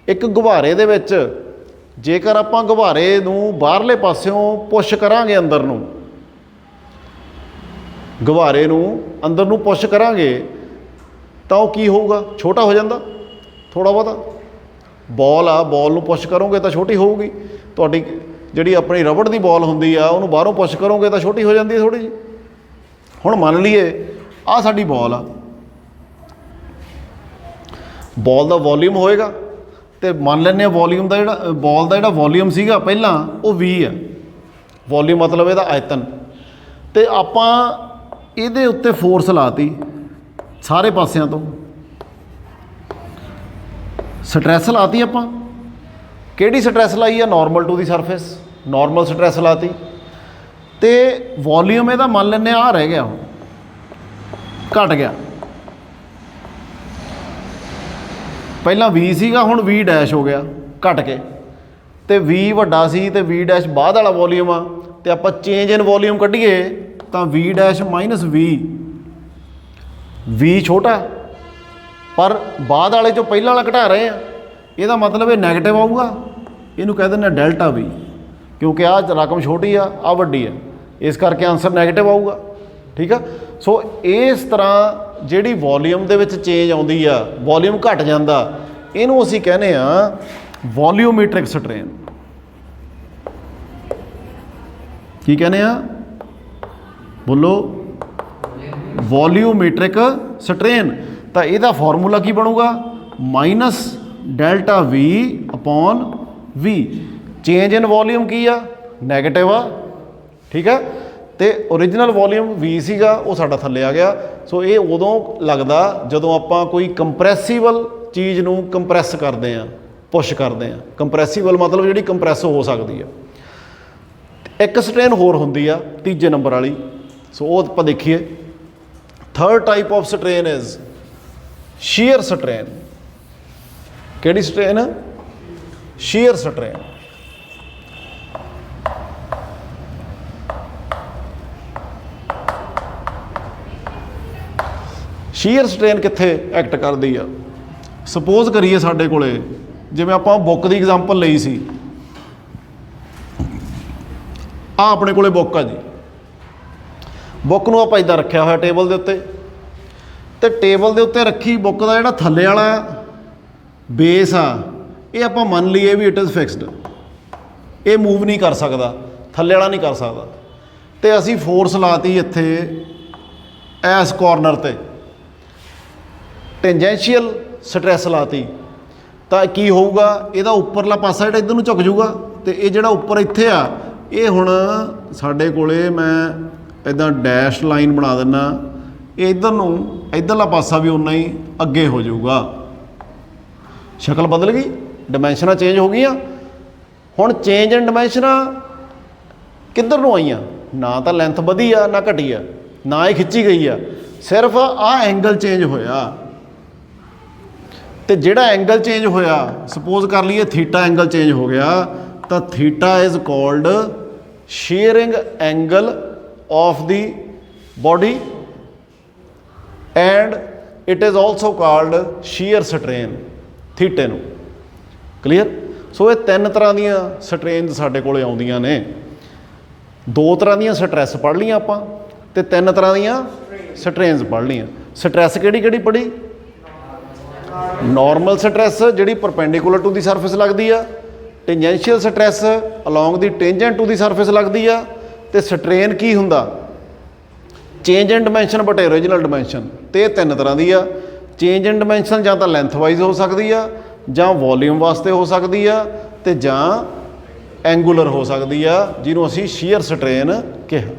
ਇੱਕ ਗੁਬਾਰੇ ਦੇ ਵਿੱਚ ਜੇਕਰ ਆਪਾਂ ਗੁਬਾਰੇ ਨੂੰ ਬਾਹਰਲੇ ਪਾਸਿਓਂ ਪੁਸ਼ ਕਰਾਂਗੇ, ਅੰਦਰ ਨੂੰ, ਗੁਬਾਰੇ ਨੂੰ ਅੰਦਰ ਨੂੰ ਪੁਸ਼ ਕਰਾਂਗੇ ਤਾਂ ਉਹ ਕੀ ਹੋਊਗਾ? ਛੋਟਾ ਹੋ ਜਾਂਦਾ ਥੋੜ੍ਹਾ ਬਹੁਤਾ। ਬੋਲ ਆ, ਬੋਲ ਨੂੰ ਪੁਸ਼ ਕਰੋਗੇ ਤਾਂ ਛੋਟੀ ਹੋਊਗੀ। ਤੁਹਾਡੀ ਜਿਹੜੀ ਆਪਣੀ ਰਬੜ ਦੀ ਬੋਲ ਹੁੰਦੀ ਆ, ਉਹਨੂੰ ਬਾਹਰੋਂ ਪੁਸ਼ ਕਰੋਗੇ ਤਾਂ ਛੋਟੀ ਹੋ ਜਾਂਦੀ ਹੈ ਥੋੜ੍ਹੀ ਜਿਹੀ। ਹੁਣ ਮੰਨ ਲਈਏ ਆਹ ਸਾਡੀ ਬੋਲ ਆ, ਬੋਲ ਦਾ ਵੋਲੀਅਮ ਹੋਏਗਾ, ਤੇ ਮੰਨ ਲੈਂਦੇ ਹਾਂ ਵੋਲੀਅਮ ਦਾ ਜਿਹੜਾ ਬੋਲ ਦਾ ਜਿਹੜਾ ਵੋਲੀਅਮ ਸੀਗਾ ਪਹਿਲਾਂ ਉਹ V ਆ। ਵੋਲੀਅਮ ਮਤਲਬ ਇਹਦਾ ਆਇਤਨ। ਤੇ ਆਪਾਂ ਇਹਦੇ ਉੱਤੇ ਫੋਰਸ ਲਾਤੀ ਸਾਰੇ ਪਾਸਿਆਂ ਤੋਂ, ਸਟਰੈਸ ਲਾਤੀ ਆਪਾਂ। ਕਿਹੜੀ ਸਟਰੈਸ ਲਾਈ ਆ? Normal to the surface, normal stress ਲਾਤੀ। ਤੇ ਵੋਲੀਅਮ ਇਹਦਾ ਮੰਨ ਲੈਂਦੇ ਆ ਰਹਿ ਗਿਆ, ਹੁਣ ਘਟ ਗਿਆ। ਪਹਿਲਾਂ V ਸੀਗਾ, ਹੁਣ V ਡੈਸ਼ ਹੋ ਗਿਆ ਘਟ ਕੇ, ਤੇ V ਵੱਡਾ ਸੀ ਤੇ V ਡੈਸ਼ ਬਾਅਦ ਵਾਲਾ ਵੋਲੀਅਮ ਆ। ਤੇ ਆਪਾਂ ਚੇਂਜ ਇਨ ਵੋਲੀਅਮ ਕੱਢੀਏ ਤਾਂ V ਡੈਸ਼ ਮਾਈਨਸ V ਛੋਟਾ, ਪਰ ਬਾਅਦ ਵਾਲੇ ਚੋਂ ਪਹਿਲਾਂ ਵਾਲਾ ਘਟਾ ਰਹੇ ਆ। ਇਹਦਾ ਮਤਲਬ ਇਹ ਨੈਗੇਟਿਵ ਆਊਗਾ। ਇਹਨੂੰ ਕਹਿ ਦਿੰਦੇ ਡੈਲਟਾ V, ਕਿਉਂਕਿ ਆਹ ਰਕਮ ਛੋਟੀ ਆ, ਆਹ ਵੱਡੀ ਆ, ਇਸ ਕਰਕੇ ਆਨਸਰ ਨੈਗੇਟਿਵ ਆਊਗਾ। ਠੀਕ ਆ? ਸੋ ਇਸ ਤਰ੍ਹਾਂ ਜਿਹੜੀ ਵੋਲੀਅਮ ਦੇ ਵਿੱਚ ਚੇਂਜ ਆਉਂਦੀ ਆ, ਵੋਲੀਅਮ ਘਟ ਜਾਂਦਾ, ਇਹਨੂੰ ਅਸੀਂ ਕਹਿੰਦੇ ਆ ਵੋਲੀਓਮੀਟ੍ਰਿਕ ਸਟ੍ਰੇਨ। ਕੀ ਕਹਿੰਦੇ ਆ? ਬੋਲੋ। Volumetric strain. ਤਾਂ ਇਹਦਾ ਫਾਰਮੂਲਾ ਕੀ ਬਣੂਗਾ? Minus delta V upon V। Change in volume ਕੀ ਆ? ਨੈਗੇਟਿਵ ਆ। ਠੀਕ ਆ? ਤੇ ਓਰੀਜਨਲ ਵੋਲੀਅਮ V ਸੀਗਾ, ਉਹ ਸਾਡਾ ਥੱਲੇ ਆ ਗਿਆ। ਸੋ ਇਹ ਉਦੋਂ ਲੱਗਦਾ ਜਦੋਂ ਆਪਾਂ ਕੋਈ ਕੰਪਰੈਸੀਬਲ ਚੀਜ਼ ਨੂੰ ਕੰਪਰੈਸ ਕਰਦੇ ਹਾਂ, ਪੁਸ਼ ਕਰਦੇ ਹਾਂ। ਕੰਪਰੈਸੀਬਲ ਮਤਲਬ ਜਿਹੜੀ ਕੰਪਰੈਸ ਹੋ ਸਕਦੀ ਆ। ਇੱਕ ਸਟ੍ਰੇਨ ਹੋਰ ਹੁੰਦੀ ਆ ਤੀਜੇ ਨੰਬਰ ਵਾਲੀ, ਸੋ ਉਹ ਆਪਾਂ ਦੇਖੀਏ। Third type of strain is shear strain. ਕਿਹੜੀ strain? Shear strain. Shear strain ਕਿੱਥੇ ਐਕਟ ਕਰਦੀ ਆ। ਸਪੋਜ਼ ਕਰੀਏ ਸਾਡੇ ਕੋਲੇ ਜਿਵੇਂ ਆਪਾਂ ਬੁੱਕ ਦੀ ਐਗਜ਼ਾਮਪਲ ਲਈ ਸੀ, ਆ ਆਪਣੇ ਕੋਲੇ ਬੁੱਕ ਆ ਜੀ। ਬੁੱਕ ਨੂੰ ਆਪਾਂ ਇੱਦਾਂ ਰੱਖਿਆ ਹੋਇਆ ਟੇਬਲ ਦੇ ਉੱਤੇ, ਤੇ ਟੇਬਲ ਦੇ ਉੱਤੇ ਰੱਖੀ ਬੁੱਕ ਦਾ ਜਿਹੜਾ ਥੱਲੇ ਵਾਲਾ ਬੇਸ ਆ ਇਹ ਆਪਾਂ ਮੰਨ ਲਈਏ ਵੀ ਇਟ ਇਜ਼ ਫਿਕਸਡ, ਇਹ ਮੂਵ ਨਹੀਂ ਕਰ ਸਕਦਾ, ਥੱਲੇ ਵਾਲਾ ਨਹੀਂ ਕਰ ਸਕਦਾ। ਤੇ ਅਸੀਂ ਫੋਰਸ ਲਾਤੀ ਇੱਥੇ ਇਸ ਕਾਰਨਰ ਤੇ, ਟੈਂਜੈਂਸ਼ੀਅਲ ਸਟ੍ਰੈਸ ਲਾਤੀ, ਤਾਂ ਕੀ ਹੋਊਗਾ, ਇਹਦਾ ਉੱਪਰਲਾ ਪਾਸਾ ਜਿਹੜਾ ਇੱਧਰ ਨੂੰ ਝੁਕ ਜੂਗਾ, ਤੇ ਇਹ ਜਿਹੜਾ ਉੱਪਰ ਇੱਥੇ ਆ ਇਹ ਹੁਣ ਸਾਡੇ ਕੋਲੇ ਮੈਂ ਇੱਦਾਂ ਡੈਸ਼ ਲਾਈਨ ਬਣਾ ਦਿੰਦਾ, ਇਹ ਇੱਧਰ ਨੂੰ ਇੱਧਰਲਾ ਪਾਸਾ ਵੀ ਉਨਾ ਹੀ ਅੱਗੇ ਹੋ ਜਾਊਗਾ। ਸ਼ਕਲ ਬਦਲ ਗਈ, ਡਿਮੈਂਸ਼ਨਾਂ ਚੇਂਜ ਹੋ ਗਈਆਂ। ਹੁਣ ਚੇਂਜ ਇਨ ਡਿਮੈਂਸ਼ਨਾਂ ਕਿੱਧਰ ਨੂੰ ਆਈਆਂ, ਨਾ ਤਾਂ ਲੈਂਥ ਵਧੀ ਆ ਨਾ ਘਟੀ ਆ, ਨਾ ਹੀ ਖਿੱਚੀ ਗਈ ਆ, ਸਿਰਫ ਆਹ ਐਂਗਲ ਚੇਂਜ ਹੋਇਆ। ਤੇ ਜਿਹੜਾ ਐਂਗਲ ਚੇਂਜ ਹੋਇਆ, ਸਪੋਜ਼ ਕਰ ਲਈਏ ਥੀਟਾ ਐਂਗਲ ਚੇਂਜ ਹੋ ਗਿਆ, ਤਾਂ theta is called shearing angle of the body and it is also called shear strain ਥੀਟੇ ਨੂੰ। ਕਲੀਅਰ। ਸੋ ਇਹ ਤਿੰਨ ਤਰ੍ਹਾਂ ਦੀਆਂ ਸਟ੍ਰੇਨਸ ਸਾਡੇ ਕੋਲੇ ਆਉਂਦੀਆਂ ਨੇ। ਦੋ ਤਰ੍ਹਾਂ ਦੀਆਂ ਸਟ੍ਰੈਸ ਪੜ੍ਹ ਲਈਆਂ ਆਪਾਂ, ਤੇ ਤਿੰਨ ਤਰ੍ਹਾਂ ਦੀਆਂ ਸਟ੍ਰੇਨਸ ਪੜ੍ਹ ਲਈਆਂ। ਸਟ੍ਰੈਸ ਕਿਹੜੀ ਕਿਹੜੀ ਪੜ੍ਹੀ? ਨਾਰਮਲ ਸਟ੍ਰੈਸ ਜਿਹੜੀ ਪਰਪੈਂਡੀਕੂਲਰ ਟੂ ਦੀ ਸਰਫੇਸ ਲੱਗਦੀ ਆ, ਟੈਂਜੈਂਸ਼ੀਅਲ stress along the tangent to the surface ਲੱਗਦੀ ਆ, ਤੇ ਸਟ੍ਰੇਨ ਕੀ ਹੁੰਦਾ, change in dimension but original ਡਿਮੈਂਸ਼ਨ। ਤੇ ਇਹ ਤਿੰਨ ਤਰ੍ਹਾਂ ਦੀ ਆ। ਚੇਂਜ ਇਨ ਡਿਮੈਂਸ਼ਨ ਜਾਂ ਤਾਂ ਲੈਂਥ ਵਾਈਜ਼ ਹੋ ਸਕਦੀ ਆ, ਜਾਂ ਵੋਲੀਅਮ ਵਾਸਤੇ ਹੋ ਸਕਦੀ ਆ, ਤੇ ਜਾਂ ਐਂਗੂਲਰ ਹੋ ਸਕਦੀ ਆ, ਜਿਹਨੂੰ ਅਸੀਂ ਸ਼ੀਅਰ ਸਟ੍ਰੇਨ ਕਿਹਾ।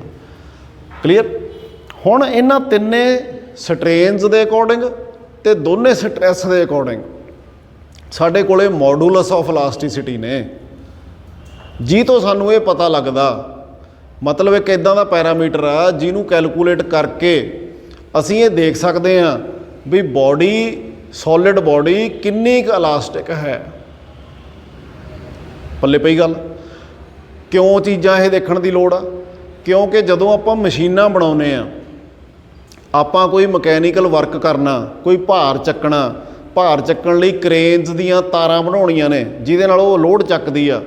ਕਲੀਅਰ। ਹੁਣ ਇਹਨਾਂ ਤਿੰਨੇ ਸਟ੍ਰੇਨਸ ਦੇ ਅਕੋਰਡਿੰਗ ਤੇ ਦੋਨੇ ਸਟ੍ਰੈਸ ਦੇ ਅਕੋਰਡਿੰਗ ਸਾਡੇ ਕੋਲੇ ਮੋਡੂਲਸ ਆਫ ਇਲਾਸਟੀਸਿਟੀ ਨੇ, ਜੀ ਤੋਂ ਸਾਨੂੰ ਇਹ ਪਤਾ ਲੱਗਦਾ, ਮਤਲਬ ਇੱਕ ਇੱਦਾਂ ਦਾ ਪੈਰਾਮੀਟਰ ਆ ਜਿਹਨੂੰ ਕੈਲਕੂਲੇਟ ਕਰਕੇ ਅਸੀਂ ਇਹ ਦੇਖ ਸਕਦੇ ਹਾਂ ਵੀ ਬੋਡੀ, ਸੋਲਿਡ ਬੋਡੀ ਕਿੰਨੀ ਕੁ ਇਲਾਸਟਿਕ ਹੈ। ਪੱਲੇ ਪਈ ਗੱਲ। ਕਿਉਂ ਚੀਜ਼ਾਂ ਇਹ ਦੇਖਣ ਦੀ ਲੋੜ ਆ? ਕਿਉਂਕਿ ਜਦੋਂ ਆਪਾਂ ਮਸ਼ੀਨਾਂ ਬਣਾਉਂਦੇ ਆ, ਆਪਾਂ ਕੋਈ ਮਕੈਨੀਕਲ ਵਰਕ ਕਰਨਾ, ਕੋਈ ਭਾਰ ਚੱਕਣਾ, ਭਾਰ ਚੱਕਣ ਲਈ ਕਰੇਨਸ ਦੀਆਂ ਤਾਰਾਂ ਬਣਾਉਣੀਆਂ ਨੇ ਜਿਹਦੇ ਨਾਲ ਉਹ ਲੋਡ ਚੱਕਦੀ ਆ,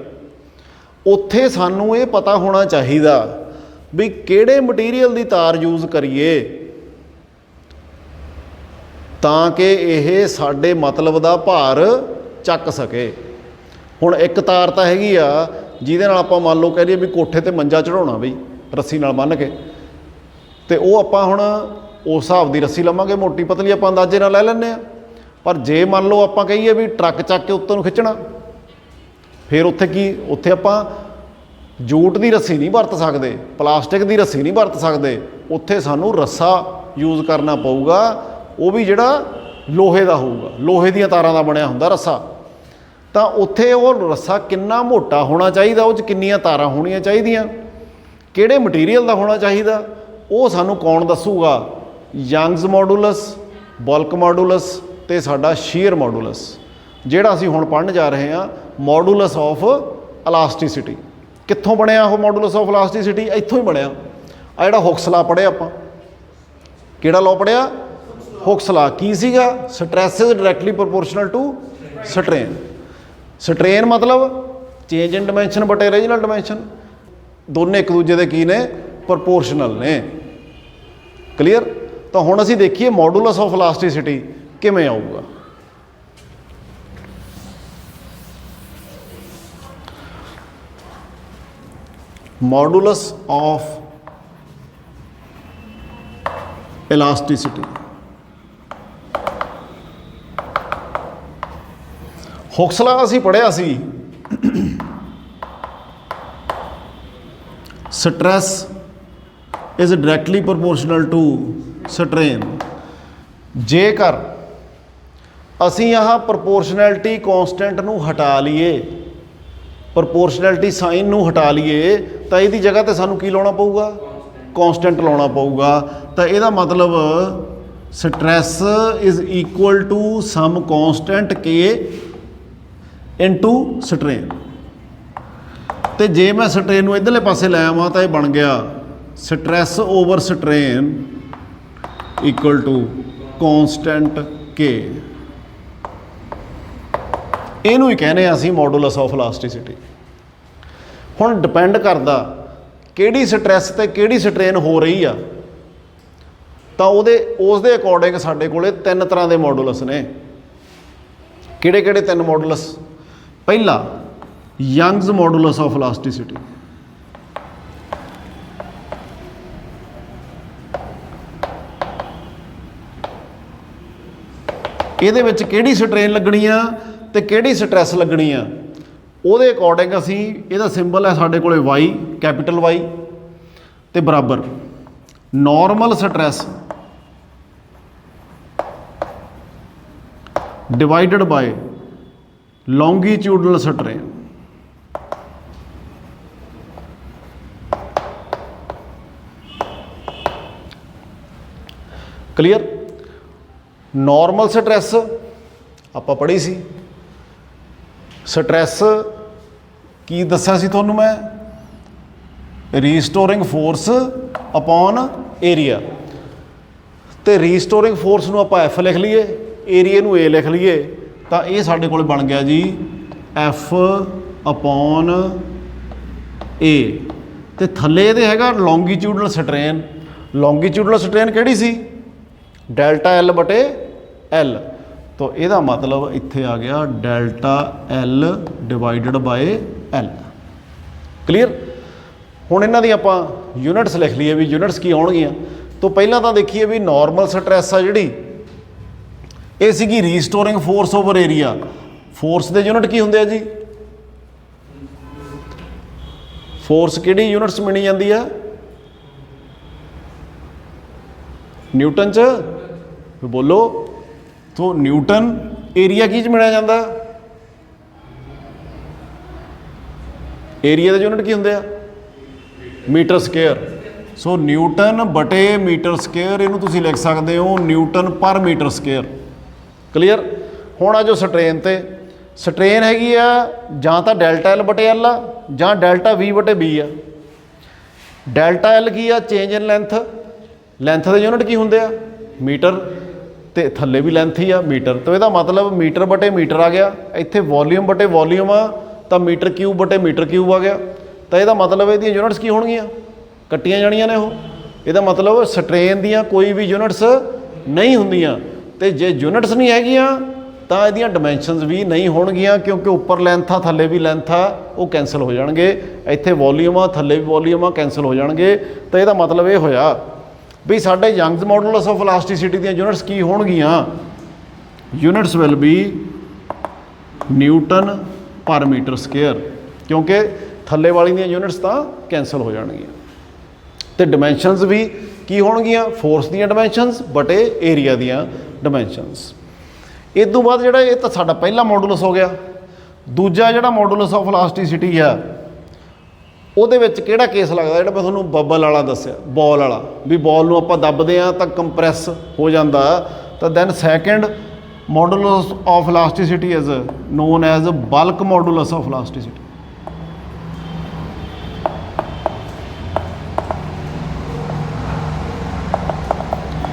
ਉੱਥੇ ਸਾਨੂੰ ਇਹ ਪਤਾ ਹੋਣਾ ਚਾਹੀਦਾ ਵੀ ਕਿਹੜੇ ਮਟੀਰੀਅਲ ਦੀ ਤਾਰ ਯੂਜ਼ ਕਰੀਏ ਤਾਂ ਕਿ ਇਹ ਸਾਡੇ ਮਤਲਬ ਦਾ ਭਾਰ ਚੱਕ ਸਕੇ। ਹੁਣ ਇੱਕ ਤਾਰ ਤਾਂ ਹੈਗੀ ਆ ਜਿਹਦੇ ਨਾਲ ਆਪਾਂ ਮੰਨ ਲਓ ਕਹਿ ਲਈਏ ਵੀ ਕੋਠੇ ਤੇ ਮੰਜਾ ਚੜਾਉਣਾ ਬਈ ਰੱਸੀ ਨਾਲ ਬੰਨ੍ਹ ਕੇ, ਤੇ ਉਹ ਆਪਾਂ ਹੁਣ ਉਸ ਹਿਸਾਬ ਦੀ ਰੱਸੀ ਲਵਾਂਗੇ, ਮੋਟੀ ਪਤਲੀ ਆਪਾਂ ਅੰਦਾਜ਼ੇ ਨਾਲ ਲੈ ਲੈਂਦੇ ਹਾਂ। ਪਰ ਜੇ ਮੰਨ ਲਓ ਆਪਾਂ ਕਹੀਏ ਵੀ ਟਰੱਕ ਚੱਕ ਕੇ ਉੱਤੋਂ ਨੂੰ ਖਿੱਚਣਾ, ਫਿਰ ਉੱਥੇ ਕੀ, ਉੱਥੇ ਆਪਾਂ ਜੂਟ ਦੀ ਰੱਸੀ ਨਹੀਂ ਵਰਤ ਸਕਦੇ, ਪਲਾਸਟਿਕ ਦੀ ਰੱਸੀ ਨਹੀਂ ਵਰਤ ਸਕਦੇ, ਉੱਥੇ ਸਾਨੂੰ ਰੱਸਾ ਯੂਜ਼ ਕਰਨਾ ਪਊਗਾ, ਉਹ ਵੀ ਜਿਹੜਾ ਲੋਹੇ ਦਾ ਹੋਊਗਾ, ਲੋਹੇ ਦੀਆਂ ਤਾਰਾਂ ਦਾ ਬਣਿਆ ਹੁੰਦਾ ਰੱਸਾ। ਤਾਂ ਉੱਥੇ ਉਹ ਰੱਸਾ ਕਿੰਨਾ ਮੋਟਾ ਹੋਣਾ ਚਾਹੀਦਾ, ਉਹ 'ਚ ਕਿੰਨੀਆਂ ਤਾਰਾਂ ਹੋਣੀਆਂ ਚਾਹੀਦੀਆਂ, ਕਿਹੜੇ ਮਟੀਰੀਅਲ ਦਾ ਹੋਣਾ ਚਾਹੀਦਾ, ਉਹ ਸਾਨੂੰ ਕੌਣ ਦੱਸੂਗਾ? ਯੰਗਸ ਮੋਡੂਲਸ, ਬਲਕ ਮੋਡੂਲਸ ਤੇ ਸਾਡਾ ਸ਼ੀਅਰ ਮੋਡੂਲਸ, ਜਿਹੜਾ ਅਸੀਂ ਹੁਣ ਪੜ੍ਹਨ ਜਾ ਰਹੇ ਹਾਂ, ਮੋਡੂਲਸ ਆਫ ਇਲਾਸਟੀਸਿਟੀ। ਕਿੱਥੋਂ ਬਣਿਆ ਉਹ ਮੋਡੂਲਸ ਆਫ ਇਲਾਸਟੀਸਿਟੀ? ਇੱਥੋਂ ਹੀ ਬਣਿਆ। ਆ ਜਿਹੜਾ ਹੁਕਸ ਲਾ ਪੜ੍ਹਿਆ ਆਪਾਂ, ਕਿਹੜਾ ਲਾਅ ਪੜ੍ਹਿਆ? ਹੁਕਸ ਲਾ। ਕੀ ਸੀਗਾ? Stress is directly proportional to strain. Strain ਮਤਲਬ change in dimension but original dimension, ਦੋਨੇ ਇੱਕ ਦੂਜੇ ਦੇ ਕੀ ਨੇ? ਪ੍ਰੋਪੋਰਸ਼ਨਲ ਨੇ। ਕਲੀਅਰ। ਤਾਂ ਹੁਣ ਅਸੀਂ ਦੇਖੀਏ ਮੋਡੂਲਸ ਆਫ ਇਲਾਸਟੀਸਿਟੀ ਕਿਵੇਂ ਆਊਗਾ। Modulus of ਇਲਾਸਟੀਸਿਟੀ। ਹੁਕਸ ਲਾ ਅਸੀਂ ਪੜ੍ਹਿਆ ਸੀ, stress is directly proportional to strain. ਜੇਕਰ ਅਸੀਂ ਆਹ ਪ੍ਰੋਪੋਰਸ਼ਨੈਲਿਟੀ ਕੌਂਸਟੈਂਟ ਨੂੰ ਹਟਾ ਲਈਏ, ਪ੍ਰੋਪੋਰਸ਼ਨੈਲਿਟੀ ਸਾਈਨ ਨੂੰ ਹਟਾ ਲਈਏ, ਤਾਂ ਇਹਦੀ ਜਗ੍ਹਾ 'ਤੇ ਸਾਨੂੰ ਕੀ ਲਾਉਣਾ ਪਊਗਾ? ਕੌਂਸਟੈਂਟ ਲਾਉਣਾ ਪਊਗਾ। ਤਾਂ ਇਹਦਾ ਮਤਲਬ stress is equal to some constant k into strain. ਤੇ ਜੇ ਮੈਂ ਸਟ੍ਰੇਨ ਨੂੰ ਇੱਧਰਲੇ ਪਾਸੇ ਲੈ ਆਵਾਂ ਤਾਂ ਇਹ ਬਣ ਗਿਆ stress over strain equal to constant के, इनू ही कहने असी मॉडुलस ऑफ इलास्टिसिटी। हुण डिपेंड करदा किहड़ी स्ट्रैस ते किहड़ी स्ट्रेन हो रही आ, तो उसके अकॉर्डिंग साडे कोले तीन तरह के मॉडुलस ने। किहड़े किहड़े तीन मॉडुलस? पहला यंग्स मॉडुलस ऑफ इलास्टिसिटी, ਇਹਦੇ ਵਿੱਚ ਕਿਹੜੀ ਸਟ੍ਰੇਨ ਲੱਗਣੀ ਆ ਤੇ ਕਿਹੜੀ ਸਟ੍ਰੈਸ ਲੱਗਣੀ ਆ, ਉਹਦੇ ਅਕੋਰਡਿੰਗ ਅਸੀਂ ਇਹਦਾ ਸਿੰਬਲ ਹੈ ਸਾਡੇ ਕੋਲੇ Y, ਕੈਪੀਟਲ Y ਤੇ ਬਰਾਬਰ normal stress divided by longitudinal strain. Clear? Normal stress आपां पढ़ी सी, स्ट्रैस की दस्या सी तुहानूं मैं, रीस्टोरिंग फोर्स अपॉन एरिया, तो रीस्टोरिंग फोर्स नूं आपां F लिख लीए, एरिए नूं A लिख लीए, तो ये साडे कोल बन गया जी F अपॉन A। तो थले ये हैगा लॉन्गिट्यूडनल स्ट्रेन। लॉन्गिट्यूडनल स्ट्रेन किहड़ी सी? डेल्टा L बटे L। तो यदा मतलब इत्थे आ गया delta L divided by L। Clear? हुण इन्हां दी आपां यूनिट्स लिख लीए भी यूनिट्स की आउणगीआं। तो पहलां तां देखीए भी नॉर्मल स्ट्रैस आ जिहड़ी ये सीगी restoring force over area. Force के यूनिट की होंगे जी? फोर्स किहड़ी यूनिट्स मिली जाती है? न्यूटन च बोलो। तो न्यूटन एरिया की मिलिया जाता? एरिया के यूनिट की होंगे? Metre square. सो न्यूटन बटे मीटर स्केयर, इनू तुसीं लिख सकते हो न्यूटन पर मीटर स्केयर। क्लीयर? हुण आ जो स्ट्रेन ते स्ट्रेन हैगी आ जां तां डेल्टा L बटे L आ जां डेल्टा V बटे B आ। डेल्टा L की आ? Change in length. लेंथ के यूनिट की होंगे? मीटर, तो थले भी लेंथ ही आ मीटर। तो यदा मतलब मीटर बटे मीटर आ गया, इत्थे वॉल्यूम बटे वॉल्यूम आ तो मीटर क्यूब बटे मीटर क्यूब आ गया। तो यदा मतलब ये यूनिट्स की होणगियां? कट्टियां जाणियां ने। यदा मतलब स्ट्रेन दियां कोई भी यूनिट्स नहीं होंदियां, तो जे यूनिट्स नहीं हैगियां तो इहदियां डिमेंशनस भी नहीं होणगियां, क्योंकि उपर लेंथ आ थले भी लेंथ आ, वो कैंसल हो जाणगे। इत्थे वॉल्यूम आ थले भी वॉल्यूम आ, कैंसल हो जाणगे। तो यदा मतलब ये होया भी साडे यंग्स मॉडुलस ऑफ इलास्टिसिटी दियां यूनिट्स की होणगियां? यूनिट्स विल बी न्यूटन पर मीटर स्केयर, क्योंकि थले वाली दियां यूनिट्स तो कैंसल हो जाणगियां। तो डिमेंशनस भी की होणगियां? फोर्स दियां डिमेंशनस बटे एरिया दियां डिमेंशनस। इस तो बाद जिहड़ा ये तो साडा पहला मॉडुलस हो गया। दूजा जिहड़ा मॉडुलस ऑफ इलास्टिसिटी है ਉਹਦੇ ਵਿੱਚ ਕਿਹੜਾ ਕੇਸ ਲੱਗਦਾ? ਜਿਹੜਾ ਮੈਂ ਤੁਹਾਨੂੰ ਬਬਲ ਵਾਲਾ ਦੱਸਿਆ, ਬॉल ਵਾਲਾ, ਵੀ ਬॉल ਨੂੰ ਆਪਾਂ ਦੱਬਦੇ ਆ ਤਾਂ ਕੰਪਰੈਸ ਹੋ ਜਾਂਦਾ। ਤਾਂ then second modulus of elasticity is known as bulk modulus of elasticity.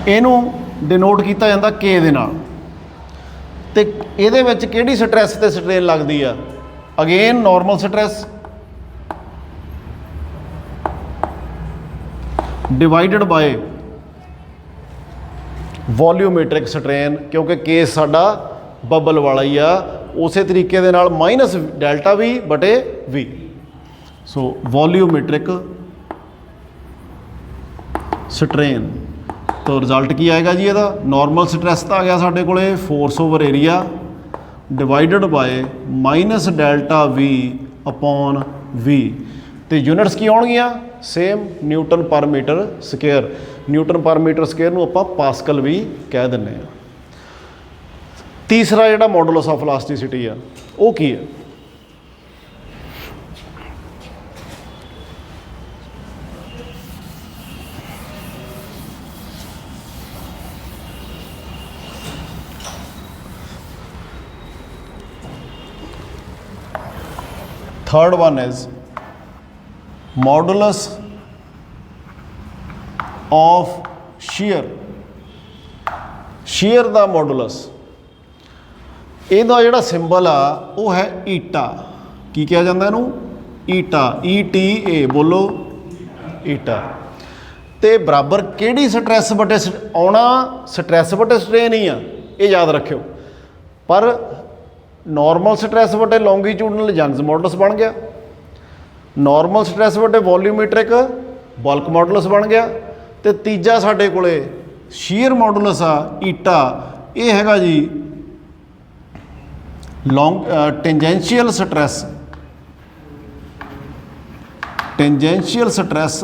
ਇਹਨੂੰ ਡਿਨੋਟ ਕੀਤਾ ਜਾਂਦਾ K ਦੇ ਨਾਲ। ਤੇ ਇਹਦੇ ਵਿੱਚ ਕਿਹੜੀ ਸਟ੍ਰੈਸ ਤੇ ਸਟ੍ਰੇਨ ਲੱਗਦੀ ਆ? Again normal stress divided by volumetric strain, क्योंकि केस साडा बबल वाला ही आ। उस तरीके दे नाल माइनस डेल्टा V बटे V। सो वॉल्यूमेट्रिक स्ट्रेन। तो रिजल्ट की आएगा जी? ਇਹਦਾ नॉर्मल स्ट्रैस तो आ गया साडे कोले force over area divided by minus delta V upon V। तो यूनिट्स की आउणगियां? सेम न्यूटन पर मीटर स्केयर। न्यूटन पर मीटर स्केयर नूं आपां पास्कल भी कह दिंदे आ। तीसरा जिहड़ा मॉडुलस ऑफ इलास्टिसिटी आ वो की है? Third one is modulus of shear। Shear ਦਾ ਮੋਡੂਲਸ, ਇਹਦਾ ਜਿਹੜਾ ਸਿੰਬਲ ਆ ਉਹ ਹੈ ਈਟਾ। ਕੀ ਕਿਹਾ ਜਾਂਦਾ ਇਹਨੂੰ? ਈਟਾ, ETA, ਬੋਲੋ ਈਟਾ। ਤੇ ਬਰਾਬਰ ਕਿਹੜੀ ਸਟ੍ਰੈਸ ਬਟੇ ਆਉਣਾ? ਸਟ੍ਰੈਸ ਬਟੇ ਸਟ੍ਰੇਨ ਹੀ ਆ, ਇਹ ਯਾਦ ਰੱਖਿਓ। ਪਰ normal stress ਬਟੇ longitudinal Youngs modulus ਬਣ ਗਿਆ, ਨਾਰਮਲ ਸਟ੍ਰੈਸ ਬਟੇ ਵੋਲਿਊਮੈਟ੍ਰਿਕ ਬਲਕ ਮੋਡੂਲਸ ਬਣ ਗਿਆ, ਤੇ ਤੀਜਾ ਸਾਡੇ ਕੋਲੇ ਸ਼ੀਅਰ ਮੋਡੂਲਸ ਆ ਈਟਾ। ਇਹ ਹੈਗਾ ਜੀ tangential stress, tangential stress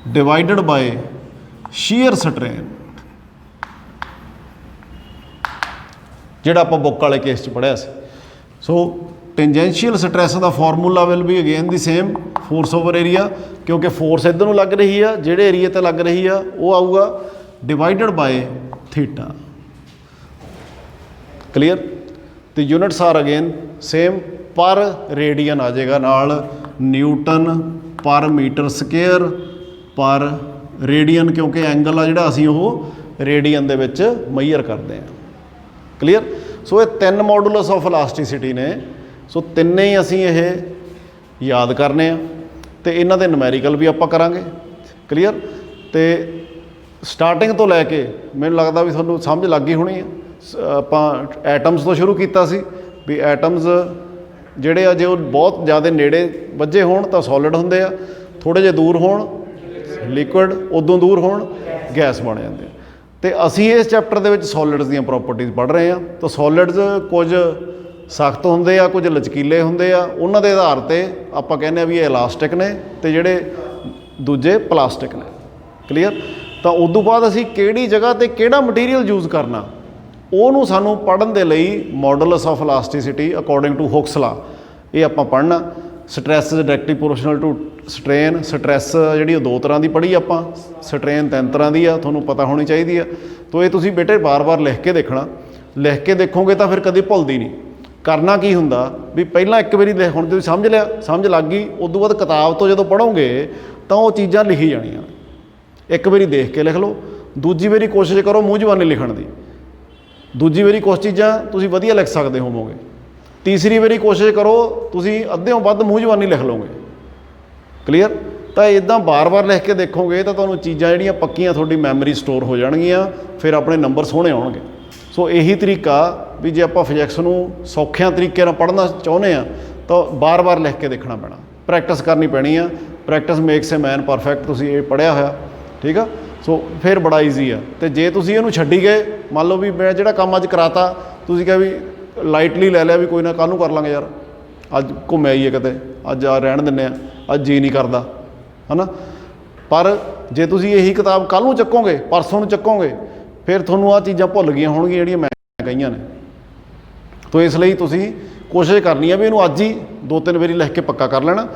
divided by shear strain, ਜਿਹੜਾ ਆਪਾਂ ਬੁੱਕ ਵਾਲੇ ਕੇਸ 'ਚ ਪੜ੍ਹਿਆ ਸੀ। ਸੋ ਟੈਂਜੈਂਸ਼ੀਅਲ ਸਟ੍ਰੈਸ ਦਾ formula will be again the same, force over area, ਕਿਉਂਕਿ ਫੋਰਸ ਇੱਧਰ ਨੂੰ ਲੱਗ ਰਹੀ ਆ, ਜਿਹੜੇ ਏਰੀਏ 'ਤੇ ਲੱਗ ਰਹੀ ਆ ਉਹ ਆਊਗਾ ਡਿਵਾਈਡਡ ਬਾਏ ਥੀਟਾ। ਕਲੀਅਰ? ਤੇ ਯੂਨਿਟਸ ਆਰ ਅਗੇਨ ਸੇਮ, ਪਰ ਰੇਡੀਅਨ ਆ ਜਾਏਗਾ ਨਾਲ, ਨਿਊਟਨ ਪਰ ਮੀਟਰ ਸਕੇਅਰ ਪਰ ਰੇਡੀਅਨ, ਕਿਉਂਕਿ ਐਂਗਲ ਆ ਜਿਹੜਾ ਅਸੀਂ ਉਹ ਰੇਡੀਅਨ ਦੇ ਵਿੱਚ ਮੈਜ਼ਰ ਕਰਦੇ ਹਾਂ। ਕਲੀਅਰ? ਸੋ ਇਹ ਤਿੰਨ ਮੋਡੂਲਸ ਆਫ ਇਲਾਸਟੀਸਿਟੀ ਨੇ। ਸੋ ਤਿੰਨੇ ਹੀ ਅਸੀਂ ਇਹ ਯਾਦ ਕਰਨੇ ਆ, ਤੇ ਇਹਨਾਂ ਦੇ ਨੂਮੈਰੀਕਲ ਵੀ ਆਪਾਂ ਕਰਾਂਗੇ। ਕਲੀਅਰ? ਤੇ ਸਟਾਰਟਿੰਗ ਤੋਂ ਲੈ ਕੇ ਮੈਨੂੰ ਲੱਗਦਾ ਵੀ ਤੁਹਾਨੂੰ ਸਮਝ ਲੱਗ ਗਈ ਹੋਣੀ ਆ। ਆਪਾਂ ਐਟਮਸ ਤੋਂ ਸ਼ੁਰੂ ਕੀਤਾ ਸੀ ਵੀ ਐਟਮਸ ਜਿਹੜੇ ਆ ਜੇ ਉਹ ਬਹੁਤ ਜ਼ਿਆਦਾ ਨੇੜੇ ਵੱਜੇ ਹੋਣ ਤਾਂ ਸੋਲਿਡ ਹੁੰਦੇ ਆ, ਥੋੜ੍ਹੇ ਜਿਹੇ ਦੂਰ ਹੋਣ ਲਿਕੁਇਡ, ਉਦੋਂ ਦੂਰ ਹੋਣ ਗੈਸ ਬਣ ਜਾਂਦੇ ਆ। ਤੇ ਅਸੀਂ ਇਸ ਚੈਪਟਰ ਦੇ ਵਿੱਚ ਸੋਲਿਡਸ ਦੀਆਂ ਪ੍ਰੋਪਰਟੀਜ਼ ਪੜ੍ਹ ਰਹੇ ਹਾਂ। ਤਾਂ ਸੋਲਿਡਸ ਕੁਝ ਸਖਤ ਹੁੰਦੇ ਆ, ਕੁਝ ਲਚਕੀਲੇ ਹੁੰਦੇ ਆ, ਉਹਨਾਂ ਦੇ ਆਧਾਰ 'ਤੇ ਆਪਾਂ ਕਹਿੰਦੇ ਆ ਵੀ ਇਹ ਇਲਾਸਟਿਕ ਨੇ ਤੇ ਜਿਹੜੇ ਦੂਜੇ ਪਲਾਸਟਿਕ ਨੇ। ਕਲੀਅਰ? ਤਾਂ ਉਦੋਂ ਬਾਅਦ ਅਸੀਂ ਕਿਹੜੀ ਜਗ੍ਹਾ 'ਤੇ ਕਿਹੜਾ ਮਟੀਰੀਅਲ ਯੂਜ਼ ਕਰਨਾ, ਉਹਨੂੰ ਸਾਨੂੰ ਪੜ੍ਹਨ ਦੇ ਲਈ modulus of elasticity according to Hooke's law, ਇਹ ਆਪਾਂ ਪੜ੍ਹਨਾ। Stress directly proportional to strain, stress ਜਿਹੜੀ ਉਹ ਦੋ ਤਰ੍ਹਾਂ ਦੀ ਪੜ੍ਹੀ ਆਪਾਂ, ਸਟ੍ਰੇਨ ਤਿੰਨ ਤਰ੍ਹਾਂ ਦੀ ਆ, ਤੁਹਾਨੂੰ ਪਤਾ ਹੋਣੀ ਚਾਹੀਦੀ ਆ। ਤੋ ਇਹ ਤੁਸੀਂ ਬੇਟੇ ਵਾਰ-ਵਾਰ ਲਿਖ ਕੇ ਦੇਖਣਾ, ਲਿਖ ਕੇ ਦੇਖੋਗੇ ਤਾਂ ਫਿਰ ਕਦੇ ਭੁੱਲਦੀ ਨਹੀਂ। ਕਰਨਾ ਕੀ ਹੁੰਦਾ ਵੀ ਪਹਿਲਾਂ ਇੱਕ ਵਾਰੀ ਹੁਣ ਤੁਸੀਂ ਸਮਝ ਲਿਆ, ਸਮਝ ਲੱਗ ਗਈ, ਉਦੋਂ ਬਾਅਦ ਕਿਤਾਬ ਤੋਂ ਜਦੋਂ ਪੜ੍ਹੋਗੇ ਤਾਂ ਉਹ ਚੀਜ਼ਾਂ ਲਿਖੀ ਜਾਣੀਆਂ। ਇੱਕ ਵਾਰੀ ਦੇਖ ਕੇ ਲਿਖ ਲਓ, ਦੂਜੀ ਵਾਰੀ ਕੋਸ਼ਿਸ਼ ਕਰੋ ਮੂੰਹ ਜ਼ਬਾਨੀ ਲਿਖਣ ਦੀ, ਦੂਜੀ ਵਾਰੀ ਕੁਛ ਚੀਜ਼ਾਂ ਤੁਸੀਂ ਵਧੀਆ ਲਿਖ ਸਕਦੇ ਹੋਵੋਗੇ, ਤੀਸਰੀ ਵਾਰੀ ਕੋਸ਼ਿਸ਼ ਕਰੋ ਤੁਸੀਂ ਅੱਧਿਓਂ ਵੱਧ ਮੂੰਹ ਜ਼ਬਾਨੀ ਲਿਖ ਲਓਗੇ। ਕਲੀਅਰ? ਤਾਂ ਇੱਦਾਂ ਬਾਰ-ਬਾਰ ਲਿਖ ਕੇ ਦੇਖੋਗੇ ਤਾਂ ਤੁਹਾਨੂੰ ਚੀਜ਼ਾਂ ਜਿਹੜੀਆਂ ਪੱਕੀਆਂ ਤੁਹਾਡੀ ਮੈਮਰੀ ਸਟੋਰ ਹੋ ਜਾਣਗੀਆਂ, ਫਿਰ ਆਪਣੇ ਨੰਬਰ ਸੋਹਣੇ ਆਉਣਗੇ। ਸੋ ਇਹੀ ਤਰੀਕਾ ਵੀ ਜੇ ਆਪਾਂ ਫਿਜ਼ਿਕਸ ਨੂੰ ਸੌਖਿਆਂ ਤਰੀਕੇ ਨਾਲ ਪੜ੍ਹਨਾ ਚਾਹੁੰਦੇ ਆ ਤਾਂ ਬਾਰ-ਬਾਰ ਲਿਖ ਕੇ ਦੇਖਣਾ ਪੈਣਾ, ਪ੍ਰੈਕਟਿਸ ਕਰਨੀ ਪੈਣੀ ਆ। ਪ੍ਰੈਕਟਿਸ ਮੇਕਸ ਏ ਮੈਨ ਪਰਫੈਕਟ, ਤੁਸੀਂ ਇਹ ਪੜ੍ਹਿਆ ਹੋਇਆ, ਠੀਕ ਆ। ਸੋ ਫਿਰ ਬੜਾ ਈਜ਼ੀ ਆ। ਤੇ ਜੇ ਤੁਸੀਂ ਇਹਨੂੰ ਛੱਡੀ ਗਏ, ਮੰਨ ਲਓ ਵੀ ਮੈਂ ਜਿਹੜਾ ਕੰਮ ਅੱਜ ਕਰਾਤਾ ਤੁਸੀਂ ਕਿਹਾ ਵੀ ਲਾਈਟਲੀ ਲੈ ਲਿਆ ਵੀ ਕੋਈ ਨਾ ਕੱਲ੍ਹ ਨੂੰ ਕਰ ਲਾਂਗੇ ਯਾਰ, ਅੱਜ ਘੁੰਮ ਆਈਏ ਕਿਤੇ, ਅੱਜ ਆ ਰਹਿਣ ਦਿੰਦੇ ਆ, ਅੱਜ ਜੀ ਨਹੀਂ ਕਰਦਾ, ਹੈ ਨਾ। ਪਰ ਜੇ ਤੁਸੀਂ ਇਹੀ ਕਿਤਾਬ ਕੱਲ੍ਹ ਨੂੰ ਚੱਕੋਗੇ, ਪਰਸੋਂ ਨੂੰ ਚੱਕੋਗੇ, ਫਿਰ ਤੁਹਾਨੂੰ ਆਹ ਚੀਜ਼ਾਂ ਭੁੱਲ ਗਈਆਂ ਹੋਣਗੀਆਂ ਜਿਹੜੀਆਂ ਮੈਂ ਕਹੀਆਂ ਨੇ। ਤੋ ਇਸ ਲਈ ਤੁਸੀਂ ਕੋਸ਼ਿਸ਼ ਕਰਨੀ ਆ ਵੀ ਇਹਨੂੰ ਅੱਜ ਹੀ 2-3 ਵਾਰੀ ਲਿਖ ਕੇ ਪੱਕਾ ਕਰ ਲੈਣਾ।